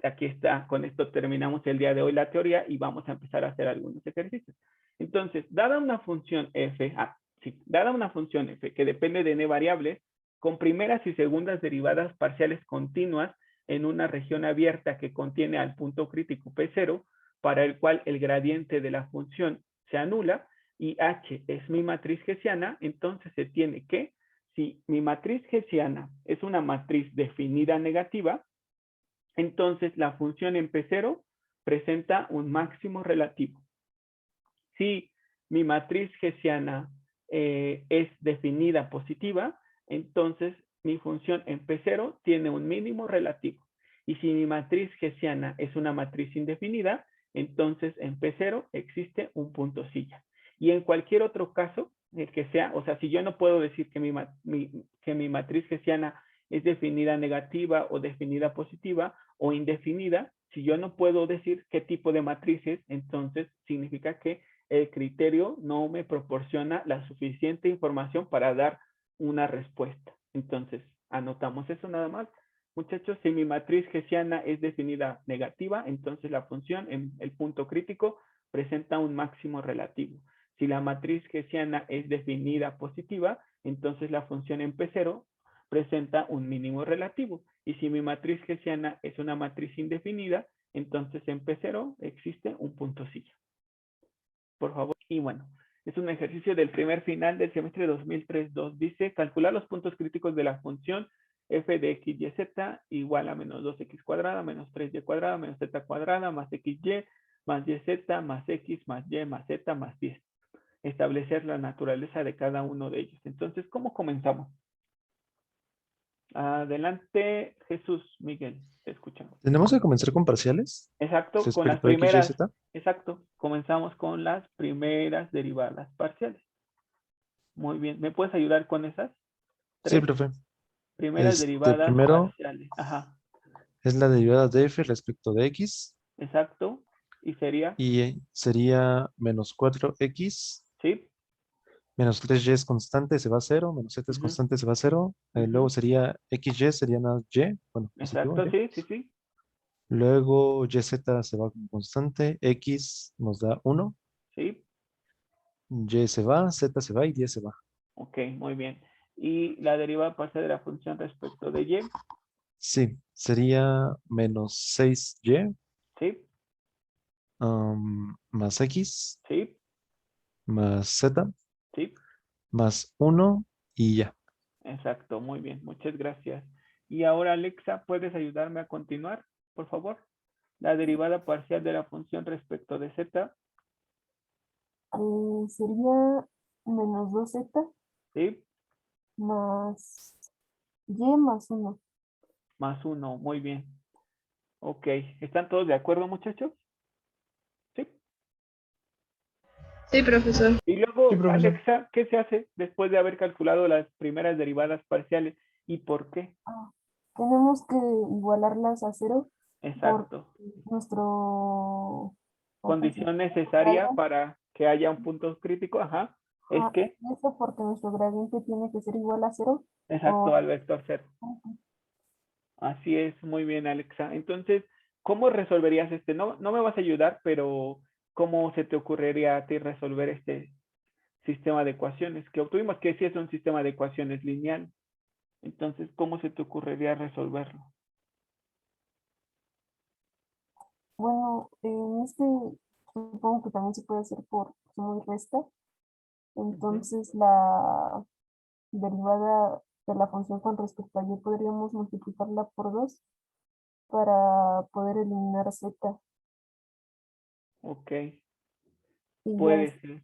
Aquí está, con esto terminamos el día de hoy la teoría y vamos a empezar a hacer algunos ejercicios. Entonces, dada una función f, dada una función f que depende de n variables, con primeras y segundas derivadas parciales continuas en una región abierta que contiene al punto crítico P0, para el cual el gradiente de la función se anula y H es mi matriz hessiana, entonces se tiene que, si mi matriz hessiana es una matriz definida negativa, entonces la función en P0 presenta un máximo relativo. Si mi matriz hessiana es definida positiva, entonces mi función en P0 tiene un mínimo relativo. Y si mi matriz hessiana es una matriz indefinida, entonces en P0 existe un punto silla. Y en cualquier otro caso, el que sea, o sea, si yo no puedo decir que mi matriz hessiana es definida negativa o definida positiva o indefinida, si yo no puedo decir qué tipo de matriz es, entonces significa que el criterio no me proporciona la suficiente información para dar una respuesta. Entonces, anotamos eso nada más. Muchachos, si mi matriz hessiana es definida negativa, entonces la función en el punto crítico presenta un máximo relativo. Si la matriz hessiana es definida positiva, entonces la función en P0 presenta un mínimo relativo. Y si mi matriz hessiana es una matriz indefinida, entonces en P0 existe un punto silla. Por favor. Y bueno, es un ejercicio del primer final del semestre 2003-2. Dice, calcular los puntos críticos de la función f de x, y, z igual a menos 2x cuadrada, menos 3y cuadrada, menos z cuadrada, más xy, más yz, más x, más y, más z, más 10. Establecer la naturaleza de cada uno de ellos. Entonces, ¿cómo comenzamos? Adelante, Jesús Miguel, te escuchamos. ¿Tenemos que comenzar con parciales Exacto, con las respecto a x, y, primeras. z? Exacto, comenzamos con las primeras derivadas parciales. Muy bien, ¿me puedes ayudar con esas? Sí, Tres profe. primeras derivadas Primero parciales. Ajá, es la derivada de f respecto de x exacto. Y sería, y sería menos 4x, ¿sí? menos 3y es constante, se va a 0, menos z es Ujú, constante, se va a 0. Luego ujú. sería xy, sería nada y, bueno, positivo Exacto, y. sí, sí, sí. Luego yz se va como constante, x nos da 1, Sí, y se va, z se va y 10 se va. ok, muy bien. Y la derivada parcial de la función respecto de y, Sí, sería menos 6y ¿sí? más x Sí, más z sí. más 1 y ya. Exacto, muy bien, muchas gracias. Y ahora, Alexa, ¿puedes ayudarme a continuar, por favor? La derivada parcial de la función respecto de z, Sería menos 2z ¿sí? más y más 1. Más 1, muy bien. Ok, ¿están todos de acuerdo, muchachos? Sí. Sí, profesor. Y Sí, luego, profesor. Alexa, ¿qué se hace después de haber calculado las primeras derivadas parciales y por qué? Tenemos que igualarlas a 0 por Exacto. nuestro Condición coeficiente necesaria gradiente. para que haya un punto crítico, ajá, es que, Y eso porque nuestro gradiente tiene que ser igual a 0 exacto, por... al vector cero. Así es, muy bien, Alexa. Entonces, ¿cómo resolverías este? No, no me vas a ayudar, pero ¿cómo se te ocurriría a ti resolver este sistema de ecuaciones? Que obtuvimos que sí es un sistema de ecuaciones lineal. Entonces, ¿cómo se te ocurriría resolverlo? Bueno, en este supongo que también se puede hacer por suma y resta. Ujú. Entonces la derivada de la función con respecto a y podríamos multiplicarla por 2 para poder eliminar z Ok, y ya puede ser.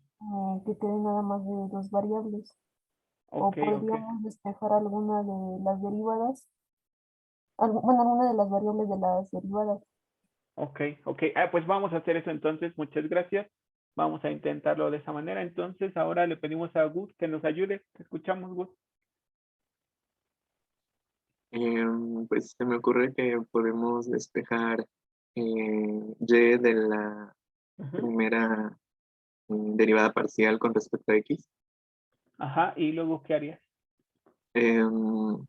que quede nada más de dos variables. Ok, O ok. podríamos despejar alguna de las derivadas, bueno, alguna de las variables de las derivadas. Ok, ok. Ah, pues vamos a hacer eso entonces. Muchas gracias. Vamos a intentarlo de esa manera. Entonces, ahora le pedimos a Gus que nos ayude. Te escuchamos, Gus. Pues se me ocurre que podemos despejar y de la Ujú. primera derivada parcial con respecto a x. Ajá, y luego, ¿qué harías? Em,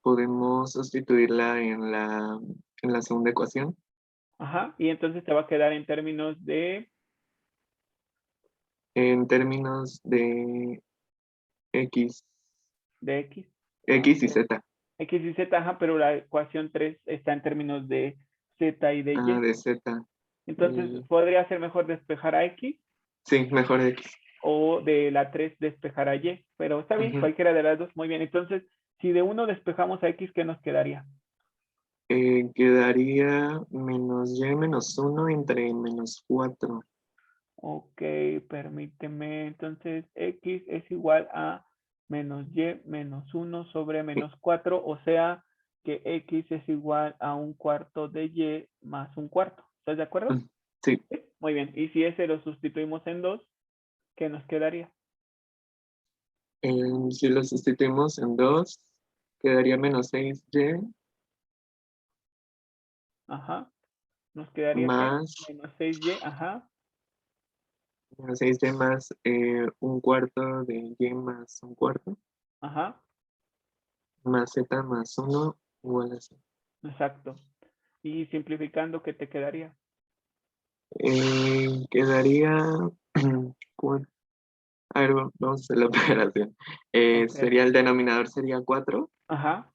Podemos sustituirla en la segunda ecuación. Ajá, y entonces te va a quedar En términos de x, de X. x y Ok. z. X y Z, ajá, pero la ecuación 3 está en términos de Z y de Y. De z. Entonces, Y, podría ser mejor despejar a X sí, mejor x. o de la 3 despejar a Y, pero está bien, Ujú. cualquiera de las dos, muy bien. Entonces, si de uno despejamos a X, ¿qué nos quedaría? Quedaría menos y menos 1 entre menos 4. Ok, permíteme. Entonces, x es igual a menos y menos 1 sobre menos 4, o sea que x es igual a un cuarto de y más un cuarto. ¿Estás de acuerdo? Sí. Sí, muy bien. Y si ese lo sustituimos en 2, ¿qué nos quedaría? Si lo sustituimos en 2, quedaría menos 6y Ajá. Nos quedaría ¿qué? más Menos 6y, ajá. menos 6y más un cuarto de y más un cuarto, Ajá. más z más 1 igual a 0. Exacto. Y simplificando, ¿qué te quedaría? Quedaría, a ver, vamos a hacer la operación. Ok. Sería el denominador sería 4 Ajá.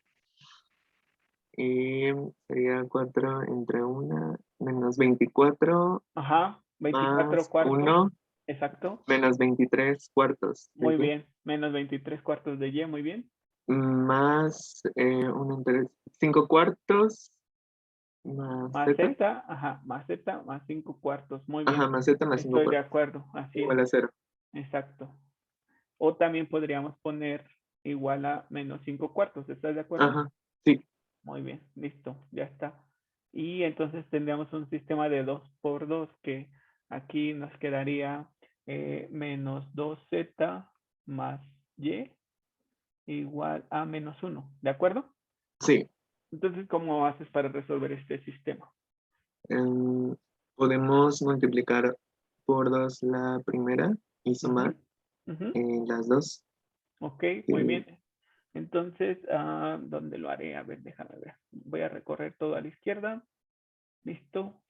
y sería 4 entre 1 menos 24 Ajá. 24 más cuartos. 1 Exacto. menos 23 cuartos de Muy y bien. Menos 23 cuartos de y, muy bien. más 1 entre 5 cuartos más Más z, z, ajá, más z, más 5 cuartos. Muy bien. ajá, más z más 5 Estoy de cuartos acuerdo. Así es. igual a 0. Exacto. O también podríamos poner igual a menos 5 cuartos. ¿Estás de acuerdo? Ajá, sí. Muy bien. Listo. Ya está. Y entonces tendríamos un sistema de 2 por 2 que aquí nos quedaría menos 2z más y igual a menos 1. ¿De acuerdo? Sí. Entonces, ¿cómo haces para resolver este sistema? Em, Podemos multiplicar por 2 la primera y Ujú, sumar ujú. las dos. Ok, muy Sí. bien. Entonces, ¿dónde lo haré? A ver, déjame ver. Voy a recorrer todo a la izquierda. Listo.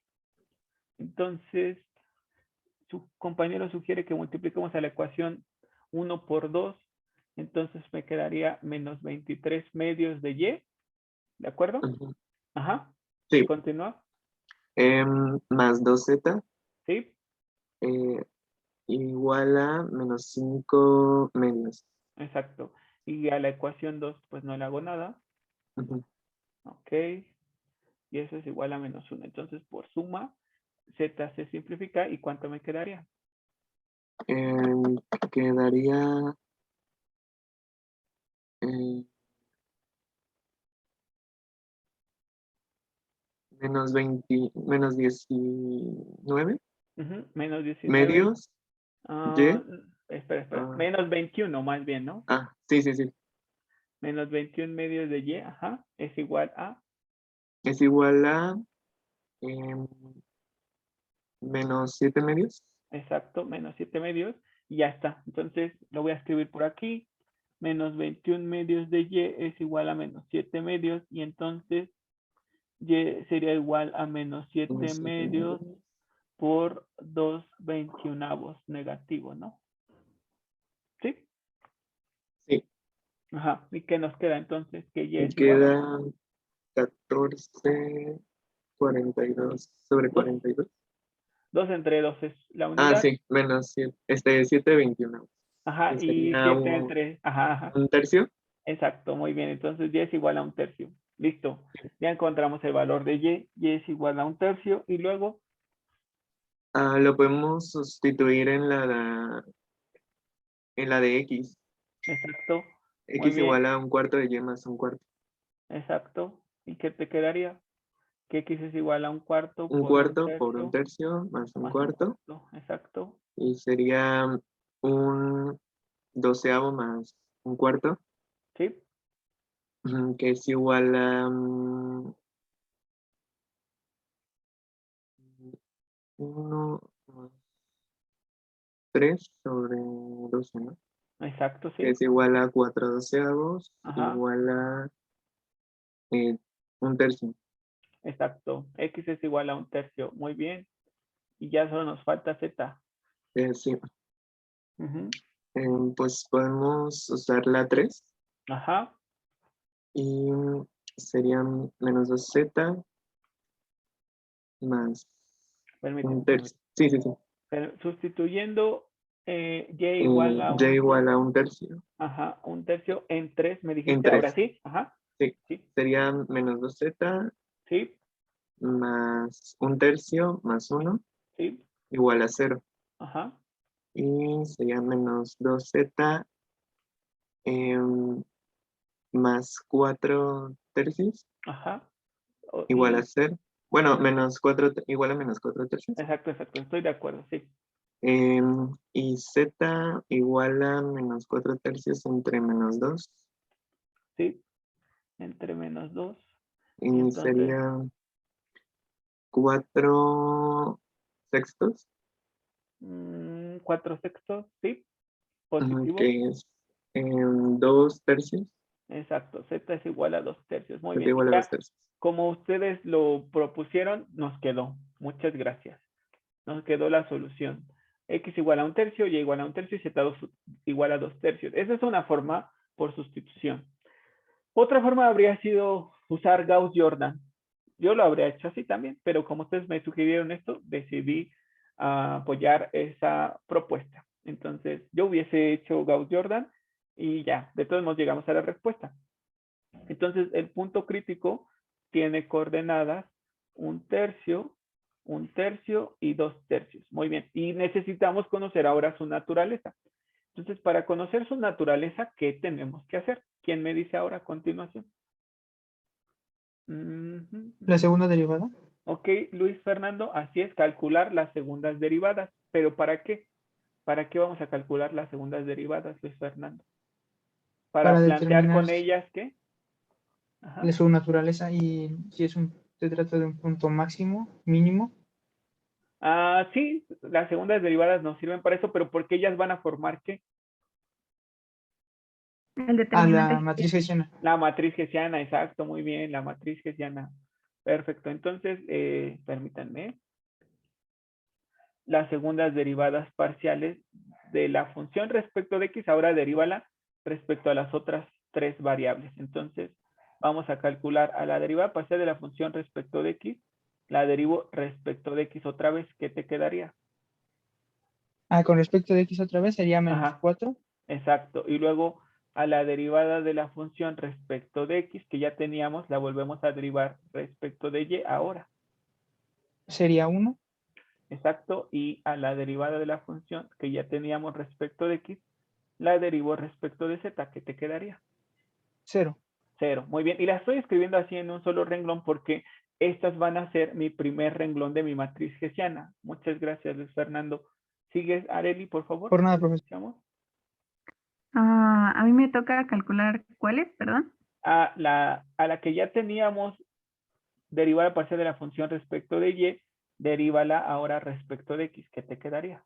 Entonces, su compañero sugiere que multipliquemos a la ecuación 1 por 2. Entonces me quedaría menos 23 medios de y. ¿De acuerdo? Ujú. Ajá. Sí. Continúa. Más 2z Sí. eh, igual a menos 5 medios. Exacto. Y a la ecuación 2, pues no le hago nada. Ujú. Ok. Y eso es igual a menos 1. Entonces, por suma, z se simplifica. ¿Y cuánto me quedaría? Quedaría eh, menos 20, menos 19 Ujú, menos 19. medios Ah, y. espera. ah, Menos 21 más bien, ¿no? sí, sí, sí. Menos 21 medios de y, ajá, es igual a, Es igual a em, menos 7 medios. exacto, menos 7 medios. Y ya está. Entonces, lo voy a escribir por aquí. Menos 21 medios de y es igual a menos 7 medios. Y entonces, y sería igual a menos 7 Menos 7 medios medios. por 2/21 negativo, ¿no? ¿Sí? Sí, Ajá. ¿Y qué nos queda entonces? Que y me es igual a queda 14/42 sobre 2. 42. 2 entre 2 es la unidad. Sí, menos 7, 7/21. Ajá. Y Y sería 7 entre, ajá, ajá. un tercio. Exacto, muy bien. Entonces y es igual a un tercio. Listo. Ya encontramos el valor de y es igual a un tercio. Y luego, Lo podemos sustituir en la de x. exacto, muy X bien, igual a un cuarto de y más un cuarto. exacto. ¿Y qué te quedaría? Que x es igual a un cuarto Un por un cuarto por un tercio tercio más un más un cuarto. cuarto. Exacto, Y sería un doceavo más un cuarto, ¿sí? que es igual a 1 más 3 sobre 12, ¿no? Exacto, Que sí. es igual a 4 doceavos, Ajá, igual a eh, un tercio. exacto. X es igual a un tercio. Muy bien. Y ya solo nos falta z. Sí. Ujú, Pues podemos usar la 3 ajá, y serían menos 2z más un permíteme. tercio. Sí, sí, sí. Pero sustituyendo y igual a Y un, igual a un tercio. ajá, un tercio en 3, me En dijiste. Ahora 3. sí, ajá, Sí. sí. Sería menos 2z ¿Sí? más 1/3 más 1 ¿Sí? igual a 0. Ajá. Y sería menos 2z más 4/3 Ajá. igual a Y 0. Bueno, menos 4 igual a menos 4/3. exacto, exacto. Estoy de acuerdo, sí. Y z igual a menos 4/3 entre menos 2. Sí. Entre menos 2. Y Y entonces, sería 4/6, 4/6, sí. Positivo. que es 2/3. Exacto. Z es igual a 2/3. Muy Z bien. Y igual a ya, 2/3. como ustedes lo propusieron, nos quedó. Muchas gracias. Nos quedó la solución. X igual a 1/3, Y igual a 1/3 y Z igual a 2/3. Esa es una forma por sustitución. Otra forma habría sido usar Gauss-Jordan. Yo lo habría hecho así también, pero como ustedes me sugirieron esto, decidí apoyar esa propuesta. Entonces, yo hubiese hecho Gauss-Jordan y ya, de todos modos llegamos a la respuesta. Entonces, el punto crítico tiene coordenadas 1/3, 1/3 y 2/3. Muy bien, y necesitamos conocer ahora su naturaleza. Entonces, para conocer su naturaleza, ¿qué tenemos que hacer? ¿Quién me dice ahora a continuación? La segunda derivada. Ok, Luis Fernando, así es, calcular las segundas derivadas. ¿Pero para qué? ¿Para qué vamos a calcular las segundas derivadas, Luis Fernando? Para Para plantear determinar con ellas, ¿qué? Ajá. su naturaleza y si se trata de un punto máximo, mínimo, Sí, las segundas derivadas nos sirven para eso, pero ¿por qué ellas van a formar qué? El a la determinante. matriz hessiana. La matriz hessiana, exacto, muy bien, la matriz hessiana. Perfecto, entonces, permítanme. Las segundas derivadas parciales de la función respecto de x, ahora derívala respecto a las otras tres variables. Entonces, vamos a calcular a la derivada parcial de la función respecto de x, la derivo respecto de x otra vez, ¿qué te quedaría? Con respecto de x otra vez sería menos Ajá, 4, exacto. Y luego a la derivada de la función respecto de x, que ya teníamos, la volvemos a derivar respecto de y ahora. sería 1, Exacto. Y a la derivada de la función que ya teníamos respecto de x, la derivo respecto de z, ¿qué te quedaría? 0. 0. Muy bien. Y la estoy escribiendo así en un solo renglón porque estas van a ser mi primer renglón de mi matriz hessiana. Muchas gracias, Luis Fernando. ¿Sigues, Areli, por favor? Por nada, profesor. Escuchamos. A mí me toca calcular cuáles, perdón. A la que ya teníamos derivada parcial de la función respecto de y, derívala ahora respecto de x. ¿Qué te quedaría?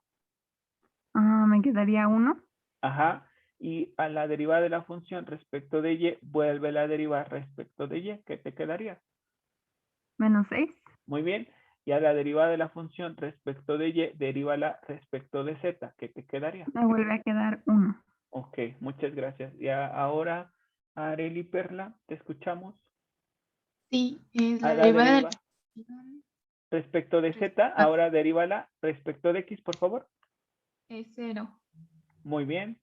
Me quedaría 1. Ajá. Y a la derivada de la función respecto de y, vuelve a derivar respecto de y. ¿Qué te quedaría? Menos 6. Muy bien. Y a la derivada de la función respecto de y, derívala respecto de z. ¿Qué te quedaría? Me vuelve a quedar 1. Ok, muchas gracias. Y ahora, Areli Perla, te escuchamos. Sí, es A la la derivada de la deriva función respecto de z, ahora derívala respecto de x, por favor. es 0. Muy bien.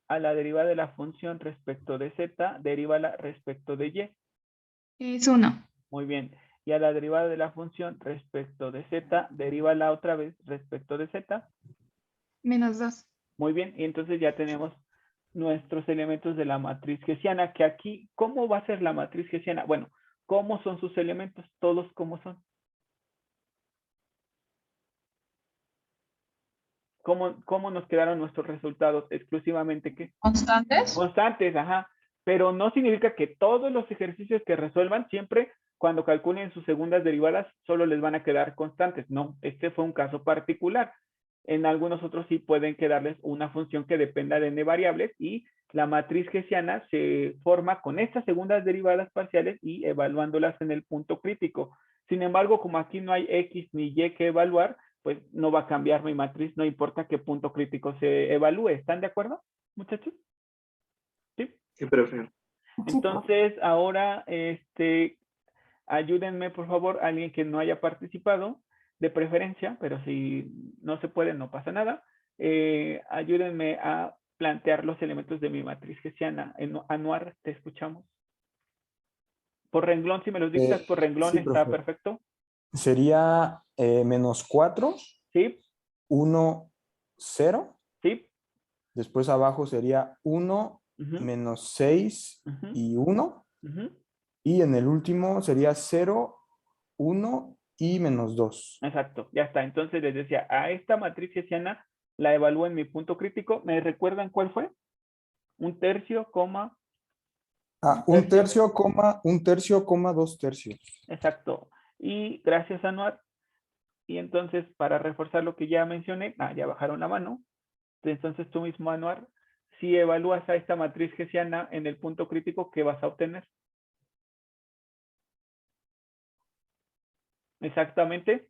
A la derivada de la función respecto de z, derívala respecto de y. Es 1. Muy bien. Y a la derivada de la función respecto de z, derívala otra vez respecto de z. Menos 2. Muy bien. Y entonces ya tenemos nuestros elementos de la matriz hessiana, que aquí, ¿cómo va a ser la matriz hessiana? Bueno, ¿cómo son sus elementos? Todos cómo son. ¿Cómo nos quedaron nuestros resultados? Exclusivamente ¿qué? ¿Constantes? Constantes, ajá. Pero no significa que todos los ejercicios que resuelvan siempre, cuando calculen sus segundas derivadas, solo les van a quedar constantes. No, este fue un caso particular. En algunos otros sí pueden quedarles una función que dependa de n variables y la matriz hessiana se forma con estas segundas derivadas parciales y evaluándolas en el punto crítico. Sin embargo, como aquí no hay x ni y que evaluar, pues no va a cambiar mi matriz, no importa qué punto crítico se evalúe. ¿Están de acuerdo, muchachos? Sí. Sí, profe. Entonces, ahora, ayúdenme, por favor, alguien que no haya participado, de preferencia, pero si no se puede, no pasa nada. Ayúdenme a plantear los elementos de mi matriz hessiana. Anuar, te escuchamos. Por renglón, si me los dictas por renglón, sí, está profe. perfecto. Sería menos 4, Sí, 1, 0. sí. Después abajo sería 1, Ujú, menos 6 ujú, y 1. ujú. Y en el último sería 0, 1 y menos 2. Exacto, ya está. Entonces les decía, a esta matriz hessiana la evalúo en mi punto crítico. ¿Me recuerdan cuál fue? Un tercio, coma, Un tercio, coma 2 tercios. Exacto. Y gracias, Anuar. Y entonces, para reforzar lo que ya mencioné, ya bajaron la mano. Entonces tú mismo, Anuar, si evalúas a esta matriz hessiana en el punto crítico, ¿qué vas a obtener? Exactamente.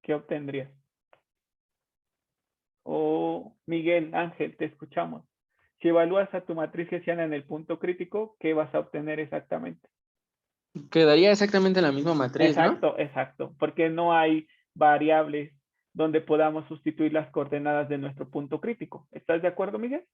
¿Qué obtendrías? O Miguel Ángel, te escuchamos. Si evalúas a tu matriz hessiana en el punto crítico, ¿qué vas a obtener exactamente? Quedaría exactamente la misma matriz, ¿no? Exacto, exacto, porque no hay variables donde podamos sustituir las coordenadas de nuestro punto crítico. ¿Estás de acuerdo, Miguel?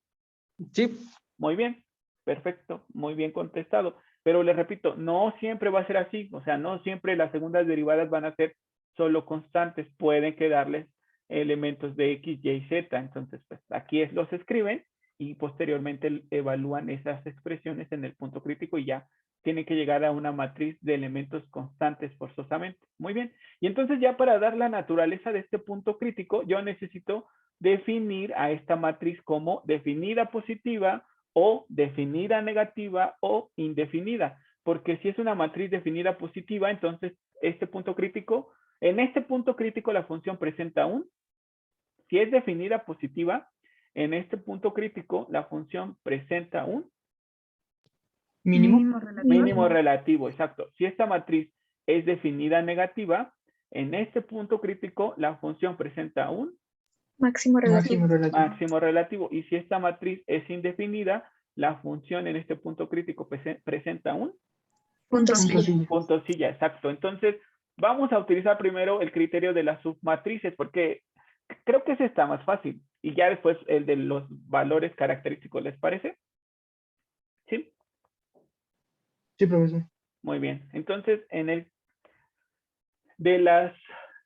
Sí. Muy bien, perfecto, muy bien contestado. Pero les repito, no siempre va a ser así, o sea, no siempre las segundas derivadas van a ser solo constantes, pueden quedarles elementos de X, Y, Z. Entonces, pues aquí los escriben y posteriormente evalúan esas expresiones en el punto crítico y ya tienen que llegar a una matriz de elementos constantes forzosamente. Muy bien. Y entonces ya para dar la naturaleza de este punto crítico, yo necesito definir a esta matriz como definida positiva o definida negativa o indefinida. Porque si es una matriz definida positiva, entonces este punto crítico, en este punto crítico la función presenta un. Si es definida positiva, en este punto crítico la función presenta un Mínimo. mínimo relativo, exacto. Si esta matriz es definida negativa, en este punto crítico la función presenta un Máximo relativo. Máximo relativo. máximo relativo. Y si esta matriz es indefinida, la función en este punto crítico presenta un Punto Punto silla. silla. punto silla, exacto. Entonces, vamos a utilizar primero el criterio de las submatrices, porque creo que ese está más fácil. Y ya después el de los valores característicos, ¿les parece? Sí. Sí, profesor. Muy bien. Entonces, en el de las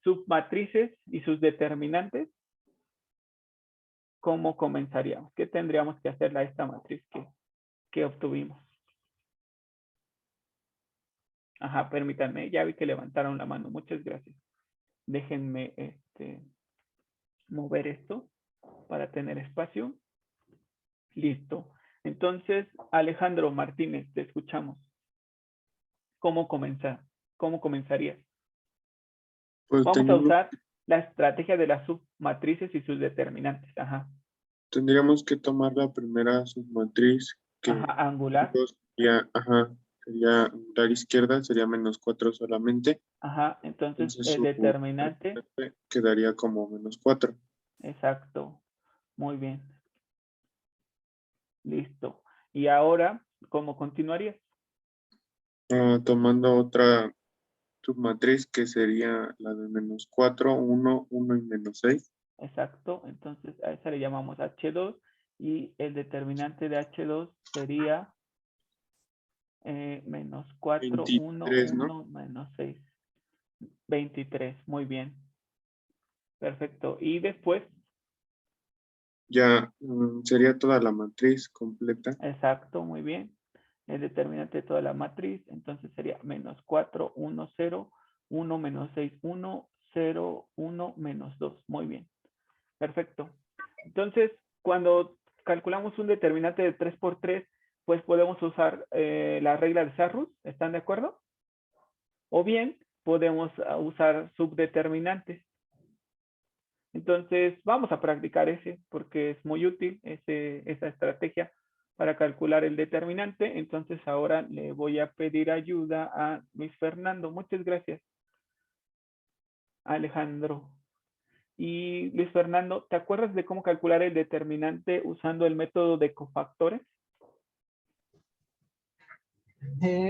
submatrices y sus determinantes, ¿cómo comenzaríamos? ¿Qué tendríamos que hacerle a esta matriz que obtuvimos? Ajá, permítanme, ya vi que levantaron la mano. Muchas gracias. Déjenme mover esto para tener espacio. Listo. Entonces, Alejandro Martínez, te escuchamos. ¿Cómo comenzar? ¿Cómo comenzarías? Pues Vamos a usar la estrategia de las submatrices y sus determinantes. Ajá. tendríamos que tomar la primera submatriz que Ajá, angular. sería angular izquierda, sería menos 4 solamente. Ajá, entonces Entonces el su determinante. quedaría como menos 4. Exacto. Muy bien. Listo. Y ahora, ¿cómo continuarías? Tomando otra submatriz que sería la de menos 4, 1, 1 y menos 6. Exacto. Entonces a esa le llamamos H2 y el determinante de H2 sería menos 4, 1, 23, 1, ¿no? menos 6. 23. Muy bien. Perfecto. Y después, Ya sería toda la matriz completa. exacto, muy bien. El determinante de toda la matriz, entonces sería menos 4, 1, 0, 1, menos 6, 1, 0, 1, menos 2. Muy bien. Perfecto. Entonces, cuando calculamos un determinante de 3 por 3, pues podemos usar la regla de Sarrus. ¿Están de acuerdo? O bien, podemos usar subdeterminantes. Entonces, vamos a practicar ese porque es muy útil esa estrategia para calcular el determinante. Entonces, ahora le voy a pedir ayuda a Luis Fernando. Muchas gracias, Alejandro. Y Luis Fernando, ¿te acuerdas de cómo calcular el determinante usando el método de cofactores?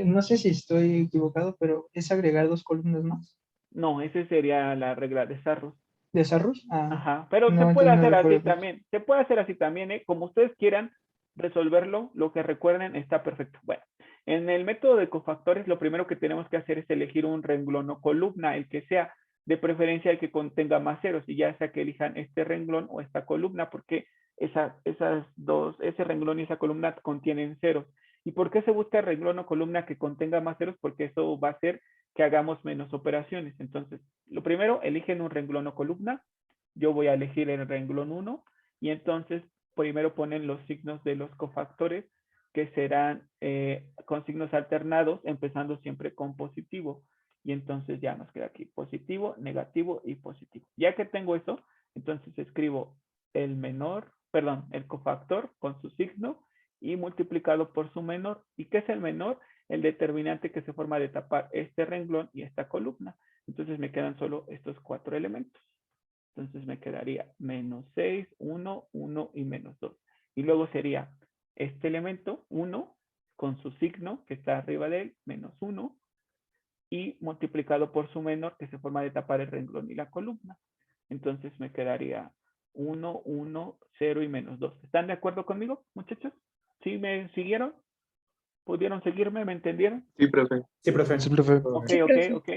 No sé si estoy equivocado, pero es agregar 2 columnas más. No, esa sería la regla de Sarrus. ¿De Sarrus? Ajá, pero se no, puede entonces no hacer así recuerdo. también. Se puede hacer así también, ¿eh? Como ustedes quieran, resolverlo, lo que recuerden está perfecto. Bueno, en el método de cofactores, lo primero que tenemos que hacer es elegir un renglón o columna, el que sea, de preferencia el que contenga más ceros, y ya sea que elijan este renglón o esta columna, porque ese renglón y esa columna contienen ceros. ¿Y por qué se busca el renglón o columna que contenga más ceros? Porque eso va a hacer que hagamos menos operaciones. Entonces, lo primero, eligen un renglón o columna. Yo voy a elegir el renglón 1 y entonces primero ponen los signos de los cofactores que serán con signos alternados, empezando siempre con positivo. Y entonces ya nos queda aquí positivo, negativo y positivo. Ya que tengo eso, entonces escribo el cofactor con su signo y multiplicado por su menor. ¿Y qué es el menor? El determinante que se forma de tapar este renglón y esta columna. Entonces me quedan solo estos 4 elementos. Entonces me quedaría menos 6, 1, 1 y menos 2. Y luego sería este elemento, 1, con su signo que está arriba de él, menos 1, y multiplicado por su menor que se forma de tapar el renglón y la columna. Entonces me quedaría 1, 1, 0 y menos 2. ¿Están de acuerdo conmigo, muchachos? ¿Sí me siguieron? ¿Pudieron seguirme? ¿Me entendieron? Sí, profe. Sí, profe. Sí, profe. Ok, Sí, ok, profe. ok.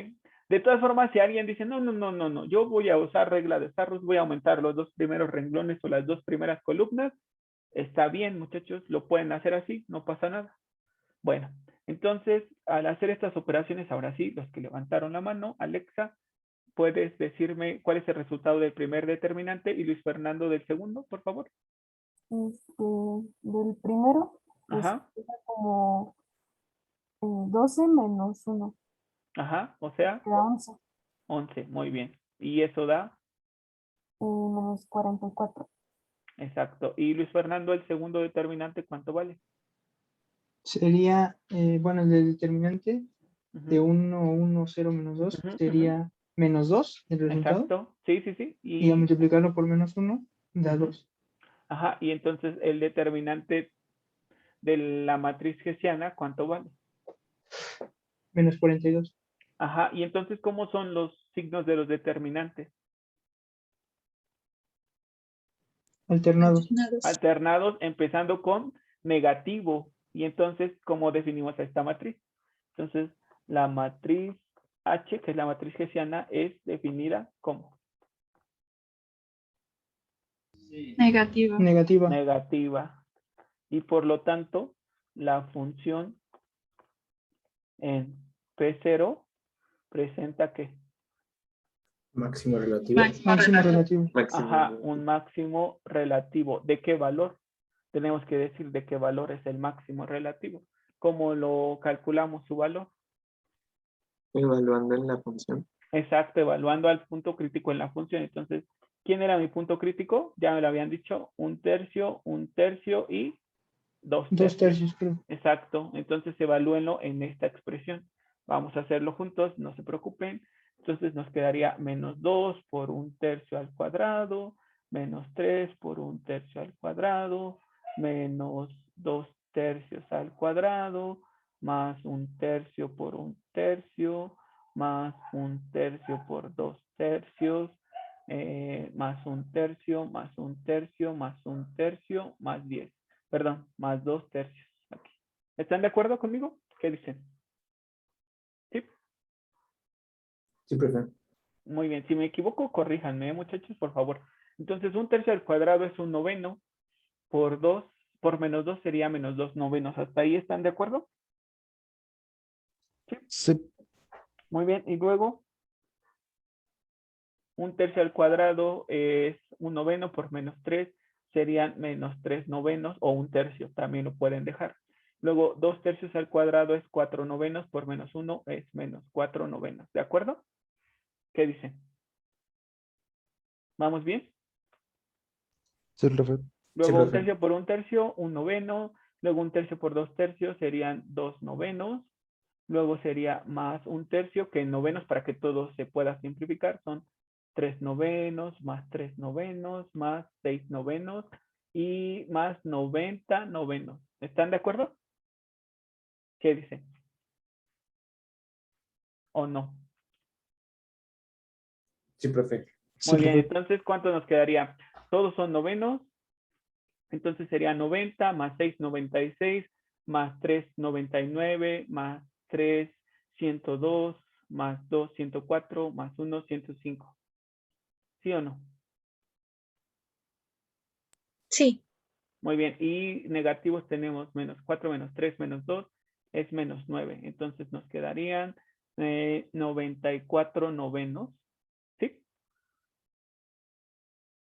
De todas formas, si alguien dice, no, yo voy a usar regla de Starrus, voy a aumentar los 2 primeros renglones o las 2 primeras columnas, está bien, muchachos, lo pueden hacer así, no pasa nada. Bueno, entonces, al hacer estas operaciones, ahora sí, los que levantaron la mano, Alexa, ¿puedes decirme cuál es el resultado del primer determinante y Luis Fernando del segundo, por favor? Del primero, pues Ajá, era como 12 menos 1, ajá, o sea, queda 11, 11, muy bien. Y eso da, menos 44. exacto. Y Luis Fernando, el segundo determinante, ¿cuánto vale? Sería, bueno, el del determinante de Ujú, 1, 1, 0, menos 2 ujú, ujú. sería menos 2 el resultado. Exacto, sí. Y a multiplicarlo por menos 1 da Ujú. 2. Ajá, y entonces el determinante de la matriz hessiana, ¿cuánto vale? Menos 42. Ajá, y entonces, ¿cómo son los signos de los determinantes? Alternados. Alternados. Alternados, empezando con negativo. Y entonces, ¿cómo definimos esta matriz? Entonces, la matriz H, que es la matriz hessiana, es definida como Negativa. Negativa. negativa. Y por lo tanto, la función en P0 presenta ¿qué? Máximo relativo. Máximo relativo. Máximo. Ajá, un máximo relativo. ¿De qué valor? Tenemos que decir de qué valor es el máximo relativo. ¿Cómo lo calculamos su valor? Evaluando en la función. Exacto, evaluando al punto crítico en la función. Entonces, ¿quién era mi punto crítico? Ya me lo habían dicho, 1/3 y 2 2 tercios. tercios, creo. Exacto, entonces evalúenlo en esta expresión. Vamos a hacerlo juntos, no se preocupen. Entonces nos quedaría menos 2 por 1/3 al cuadrado, menos 3 por 1/3 al cuadrado, menos 2 tercios al cuadrado, más 1/3 por 1/3, más 1/3 por 2 tercios, más 1/3, más 1/3, más 1/3, más 10. Perdón, más 2 tercios. Aquí. ¿Están de acuerdo conmigo? ¿Qué dicen? ¿Sí? Sí, profe. Muy bien. Si me equivoco, corríjanme, muchachos, por favor. Entonces, 1/3 al cuadrado es 1/9 por 2, por menos 2 sería menos 2/9. ¿Hasta ahí están de acuerdo? Sí. Sí. Muy bien. Y luego, 1/3 al cuadrado es 1/9 por menos 3 serían menos 3/9 o 1/3, también lo pueden dejar. Luego, 2 tercios al cuadrado es 4/9 por menos 1 es menos 4/9. ¿De acuerdo? ¿Qué dicen? ¿Vamos bien? Sí, profe. Luego profe. 1/3 por 1/3, 1/9. Luego 1/3 por 2 tercios serían 2/9. Luego sería más 1/3, que en novenos, para que todo se pueda simplificar, son 3/9, más 3/9, más 6/9 y más 90/9. ¿Están de acuerdo? ¿Qué dicen? ¿O no? Sí, profe. Sí, Muy bien, profe. entonces, ¿cuánto nos quedaría? Todos son novenos, Entonces sería 90 más 6, 96, más 3, 99, más 3, 102, más 2, 104, más 1, 105. ¿Sí o no? Sí. Muy bien. Y negativos tenemos menos 4, menos 3, menos 2, es menos 9. Entonces nos quedarían 94 novenos. ¿Sí?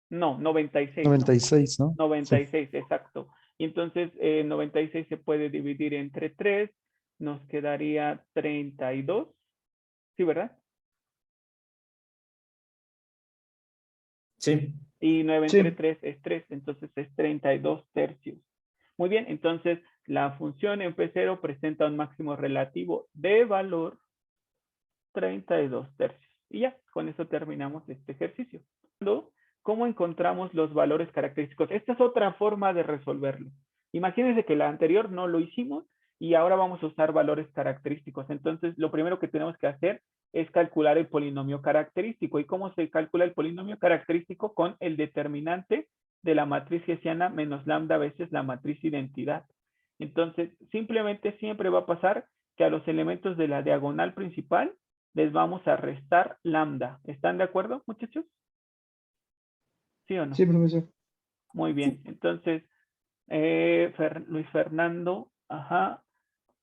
No, 96. 96, ¿no? 96, exacto. Y entonces 96 se puede dividir entre 3, nos quedaría 32. ¿Sí, verdad? Sí. Y 9 Sí. entre 3 es 3, entonces es 32 tercios. Muy bien, entonces la función en P0 presenta un máximo relativo de valor 32 tercios. Y ya, con eso terminamos este ejercicio. ¿Cómo encontramos los valores característicos? Esta es otra forma de resolverlo. Imagínense que la anterior no lo hicimos y ahora vamos a usar valores característicos. Entonces, lo primero que tenemos que hacer es calcular el polinomio característico. ¿Y cómo se calcula el polinomio característico? Con el determinante de la matriz hessiana menos lambda veces la matriz identidad. Entonces, simplemente siempre va a pasar que a los elementos de la diagonal principal les vamos a restar lambda. ¿Están de acuerdo, muchachos? ¿Sí o no? Sí, profesor. Muy bien. Entonces, Luis Fernando, ajá,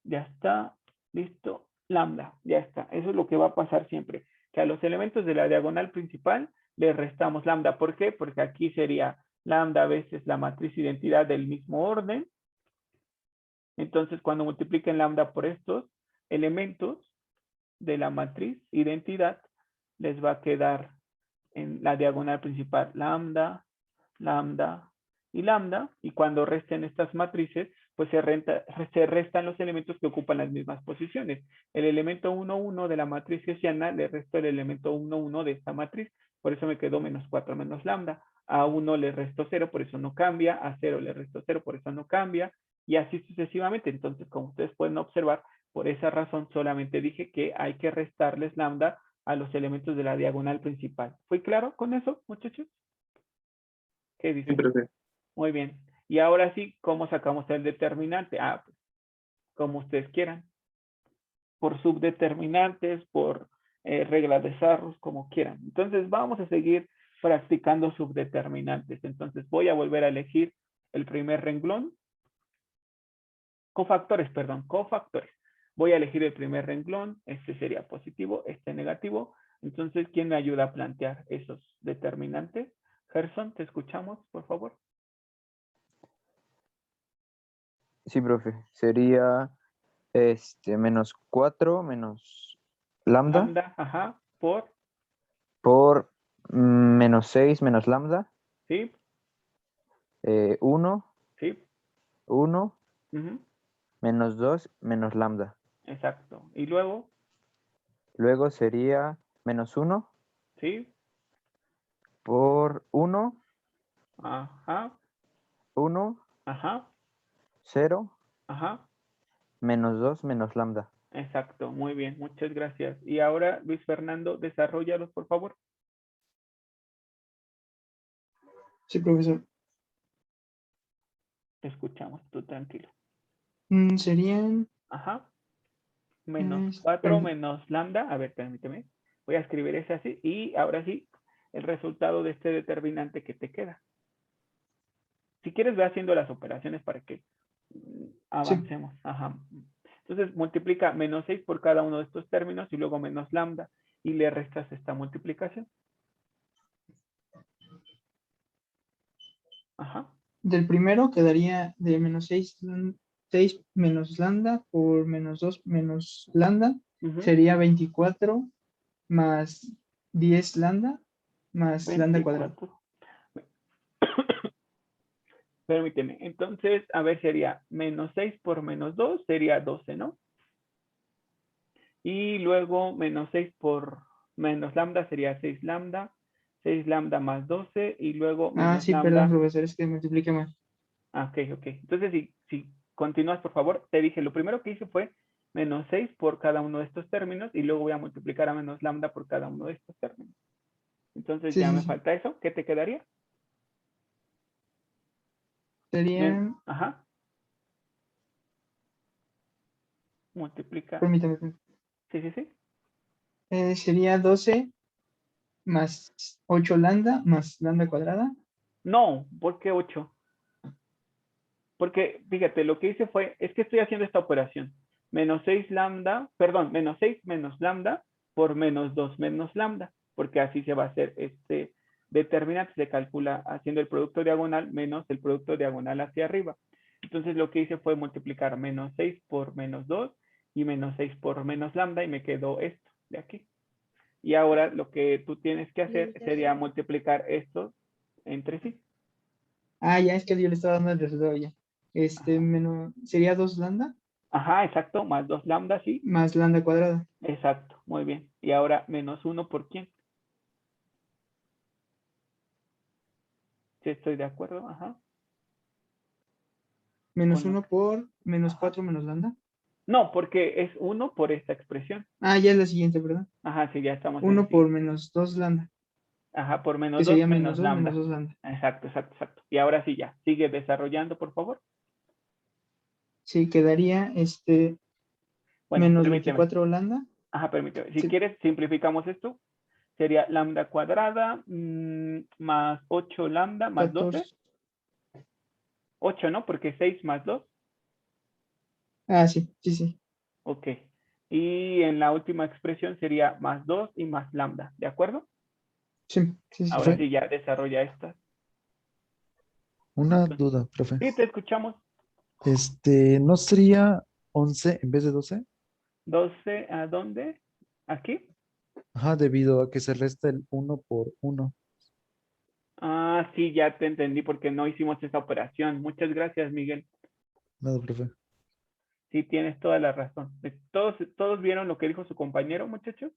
ya está, listo, lambda, ya está. Eso es lo que va a pasar siempre, que a los elementos de la diagonal principal le restamos lambda. ¿Por qué? Porque aquí sería lambda veces la matriz identidad del mismo orden. Entonces, cuando multipliquen lambda por estos elementos de la matriz identidad, les va a quedar en la diagonal principal lambda, lambda y lambda, y cuando resten estas matrices, pues se restan los elementos que ocupan las mismas posiciones. El elemento 1, 1 de la matriz hessiana le resto el elemento 1, 1 de esta matriz, por eso me quedó menos 4 menos lambda. A 1 le resto 0, por eso no cambia. A 0 le resto 0, por eso no cambia. Y así sucesivamente. Entonces, como ustedes pueden observar, por esa razón solamente dije que hay que restarles lambda a los elementos de la diagonal principal. ¿Fue claro con eso, muchachos? ¿Qué Sí, dicen? profe. Muy bien. Y ahora sí, ¿cómo sacamos el determinante? Pues, como ustedes quieran. Por subdeterminantes, por regla de Sarrus, como quieran. Entonces, vamos a seguir practicando subdeterminantes. Entonces, voy a volver a elegir el primer renglón. Cofactores, perdón, cofactores. Voy a elegir el primer renglón. Este sería positivo, este negativo. Entonces, ¿quién me ayuda a plantear esos determinantes? Gerson, te escuchamos, por favor. Sí, profe. Sería menos 4 menos lambda Lambda, ajá, por menos 6 menos lambda. sí, 1, sí, 1, ujú, menos 2 menos lambda. exacto. Y luego, Luego sería menos 1 sí, por 1, ajá, 1, ajá, 0, ajá, menos 2 menos lambda. exacto. Muy bien, muchas gracias. Y ahora, Luis Fernando, desarrollalos, por favor. Sí, profesor. Te escuchamos, tú tranquilo. Serían Ajá. Menos 4 perdón. menos lambda. A ver, permíteme. Voy a escribir ese así. Y ahora sí, el resultado de este determinante que te queda. Si quieres, ve haciendo las operaciones para que avancemos. Ajá. Entonces, multiplica menos 6 por cada uno de estos términos y luego menos lambda. Y le restas esta multiplicación. Ajá. Del primero quedaría de menos 6 menos lambda por menos 2 menos lambda. Ujú. Sería 24 más 10 lambda más lambda cuadrado. 24. Permíteme. Entonces, a ver, sería menos 6 por menos 2, sería 12, ¿no? Y luego menos 6 por menos lambda sería 6 lambda. 6 lambda más 12 y luego menos Sí, perdón, lambda. profesor, es que multiplique más. Ok. Entonces, si continúas, por favor, te dije, lo primero que hice fue menos 6 por cada uno de estos términos y luego voy a multiplicar a menos lambda por cada uno de estos términos. Entonces, Sí, ya sí, me sí. falta eso. ¿Qué te quedaría? Serían, Ajá. Multiplica. permítame, Sí, sí, sí. sería 12 más 8 lambda más lambda cuadrada. No, ¿por qué 8? Porque, fíjate, lo que hice fue, es que estoy haciendo esta operación. Menos 6 lambda, perdón, menos 6 menos lambda por menos 2 menos lambda, porque así se va a hacer este determinante, se calcula haciendo el producto diagonal menos el producto diagonal hacia arriba. Entonces lo que hice fue multiplicar menos 6 por menos 2 y menos 6 por menos lambda y me quedó esto de aquí. Y ahora lo que tú tienes que hacer sería multiplicar estos entre sí. Ah, ya es que yo le estaba dando el resultado ya. Sería 2 lambda Ajá, exacto, más 2 lambda, sí. más lambda cuadrada. Exacto, muy bien. Y ahora menos 1 por quién. Sí, estoy de acuerdo, ajá. Menos Con lo 1 que- por menos Ajá. 4 menos lambda. No, porque es 1 por esta expresión. Ah, ya es la siguiente, ¿verdad? Ajá, sí, ya estamos en 1 la por siguiente. menos 2 lambda, Ajá, por que menos 2 sería menos menos 2 menos lambda. 2 lambda. Exacto, exacto, exacto. Y ahora sí ya, sigue desarrollando, por favor. Sí, quedaría Bueno, menos permíteme. 24 lambda. Ajá, permíteme. Si Sí, quieres, simplificamos esto. Sería lambda cuadrada más 8 lambda más 12. 14. 8, ¿no? Porque 6 más 2. Ah, sí, sí, sí. Ok. Y en la última expresión sería más 2 y más lambda, ¿de acuerdo? Sí, sí, sí. Ahora Profe, sí ya desarrolla esta. una duda, profe. Sí, te escuchamos. ¿No sería 11 en vez de 12? 12, ¿a dónde? ¿Aquí? Ajá, debido a que se resta el 1 por 1. Ah, sí, ya te entendí porque no hicimos esa operación. Muchas gracias, Miguel. Nada, profe. Sí, tienes toda la razón. ¿Todos vieron lo que dijo su compañero, muchachos?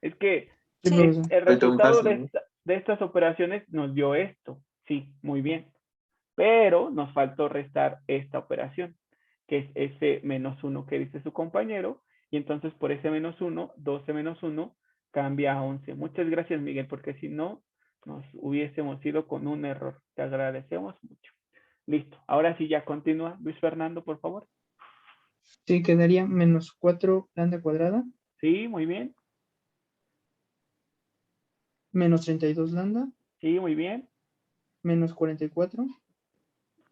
Es que Sí, Sí. profesor. el Falta un resultado paso, ¿no? de estas operaciones nos dio esto. Sí, muy bien. Pero nos faltó restar esta operación, que es ese menos 1 que dice su compañero. Y entonces por ese menos 1, 12 menos 1 cambia a 11. Muchas gracias, Miguel, porque si no, nos hubiésemos ido con un error. Te agradecemos mucho. Listo. Ahora sí ya continúa. Luis Fernando, por favor. Sí, quedaría menos 4 lambda cuadrada Sí, muy bien. menos 32 lambda Sí, muy bien. menos 44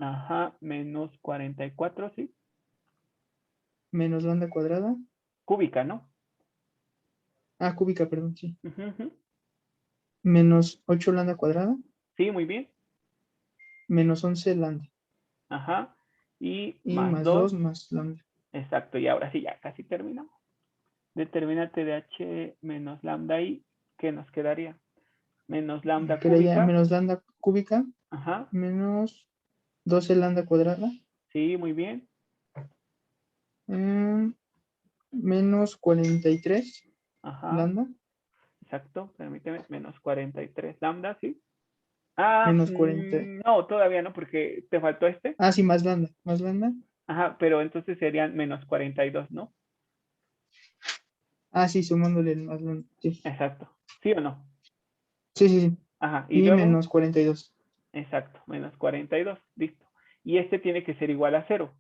Ajá, menos 44, sí. menos lambda cuadrada. Cúbica, ¿no? Ah, cúbica, perdón, sí. Ujú, ujú. Menos 8 lambda cuadrada Sí, muy bien. menos 11 lambda. Ajá. Y Y más más 2. 2 más lambda. Exacto. Y ahora sí, ya casi terminamos. Determinante de h menos lambda i, ¿qué nos quedaría? Menos lambda Quedaría cúbica. menos lambda cúbica Ajá. menos 12 lambda cuadrada Sí, muy bien. menos 43 Ajá. lambda Exacto. Permíteme. Menos 43 lambda, sí. Ah, menos 40. no, todavía no, porque te faltó este. Ah, sí, más lambda. Más lambda. Ajá, pero entonces serían menos 42, ¿no? Ah, sí, sumándole el más lambda. Sí, Exacto. ¿Sí o no? sí, sí, sí. Ajá. Y Y luego, menos 42. exacto, menos 42. Listo. Y este tiene que ser igual a 0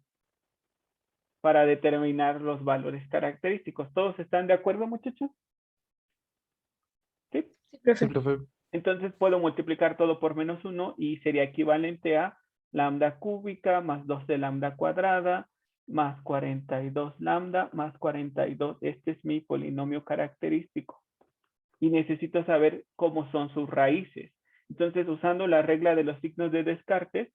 para determinar los valores característicos. ¿Todos están de acuerdo, muchachos? Sí. Sí, Sí, profe. profe. Entonces puedo multiplicar todo por menos 1 y sería equivalente a lambda cúbica más 2 de lambda cuadrada más 42 lambda más 42. Este es mi polinomio característico. Y necesito saber cómo son sus raíces. Entonces, usando la regla de los signos de Descartes,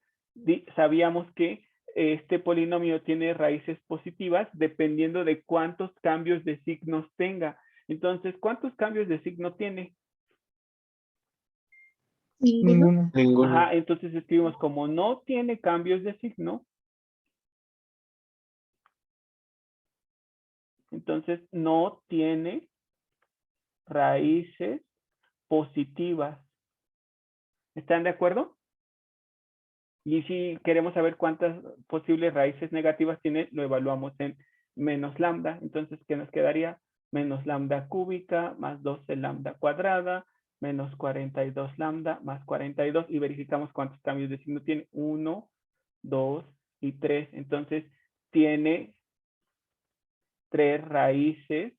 sabíamos que este polinomio tiene raíces positivas dependiendo de cuántos cambios de signos tenga. Entonces, ¿cuántos cambios de signo tiene? Ninguno. Ninguno. Ninguno. Ajá, entonces escribimos como no tiene cambios de signo, entonces no tiene raíces positivas. ¿Están de acuerdo? Y si queremos saber cuántas posibles raíces negativas tiene, lo evaluamos en menos lambda. Entonces, ¿qué nos quedaría? Menos lambda cúbica más 12 lambda cuadrada menos 42 lambda más 42 y verificamos cuántos cambios de signo tiene. 1, 2 y 3. Entonces, tiene 3 raíces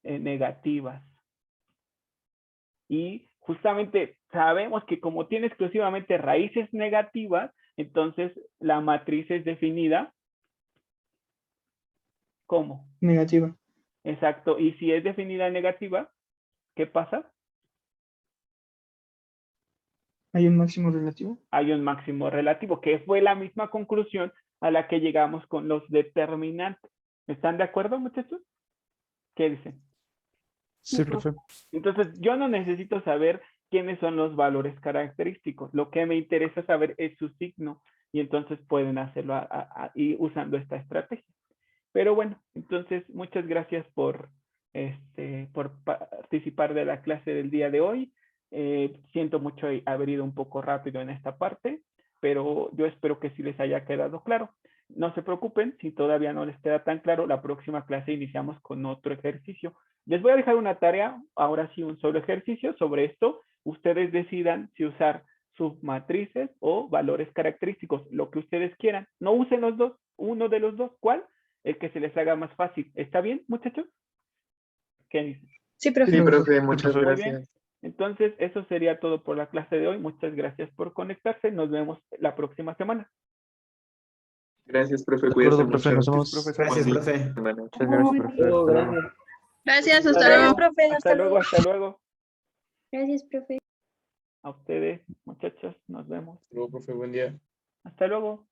negativas. Y justamente sabemos que como tiene exclusivamente raíces negativas, entonces la matriz es definida ¿cómo? Negativa. Exacto. Y si es definida negativa, ¿qué pasa? ¿Hay un máximo relativo? Hay un máximo relativo, que fue la misma conclusión a la que llegamos con los determinantes. ¿Están de acuerdo, muchachos? ¿Qué dicen? Sí, profe. Entonces, yo no necesito saber quiénes son los valores característicos. Lo que me interesa saber es su signo. Y entonces pueden hacerlo y usando esta estrategia. Pero bueno, entonces, muchas gracias por participar de la clase del día de hoy. Siento mucho haber ido un poco rápido en esta parte, pero yo espero que sí les haya quedado claro. No se preocupen, si todavía no les queda tan claro, la próxima clase iniciamos con otro ejercicio. Les voy a dejar una tarea, ahora sí un solo ejercicio sobre esto. Ustedes decidan si usar submatrices o valores característicos, lo que ustedes quieran. No usen los dos, uno de los dos. ¿Cuál? El que se les haga más fácil. ¿Está bien, muchachos? ¿Qué dicen? Sí, profe. Sí, profe, muchas profe. Muy bien. gracias. Entonces, eso sería todo por la clase de hoy. Muchas gracias por conectarse. Nos vemos la próxima semana. Gracias, profe. De Cuídese acuerdo, profe, mucho. nos vemos. Gracias, Buen profe. semana. Muchas gracias, profe. Hasta luego. Gracias, hasta Gracias, luego. profe. Hasta luego, hasta luego. Gracias, profe. A ustedes, muchachos, nos vemos. Luego, profe, buen día. Hasta luego.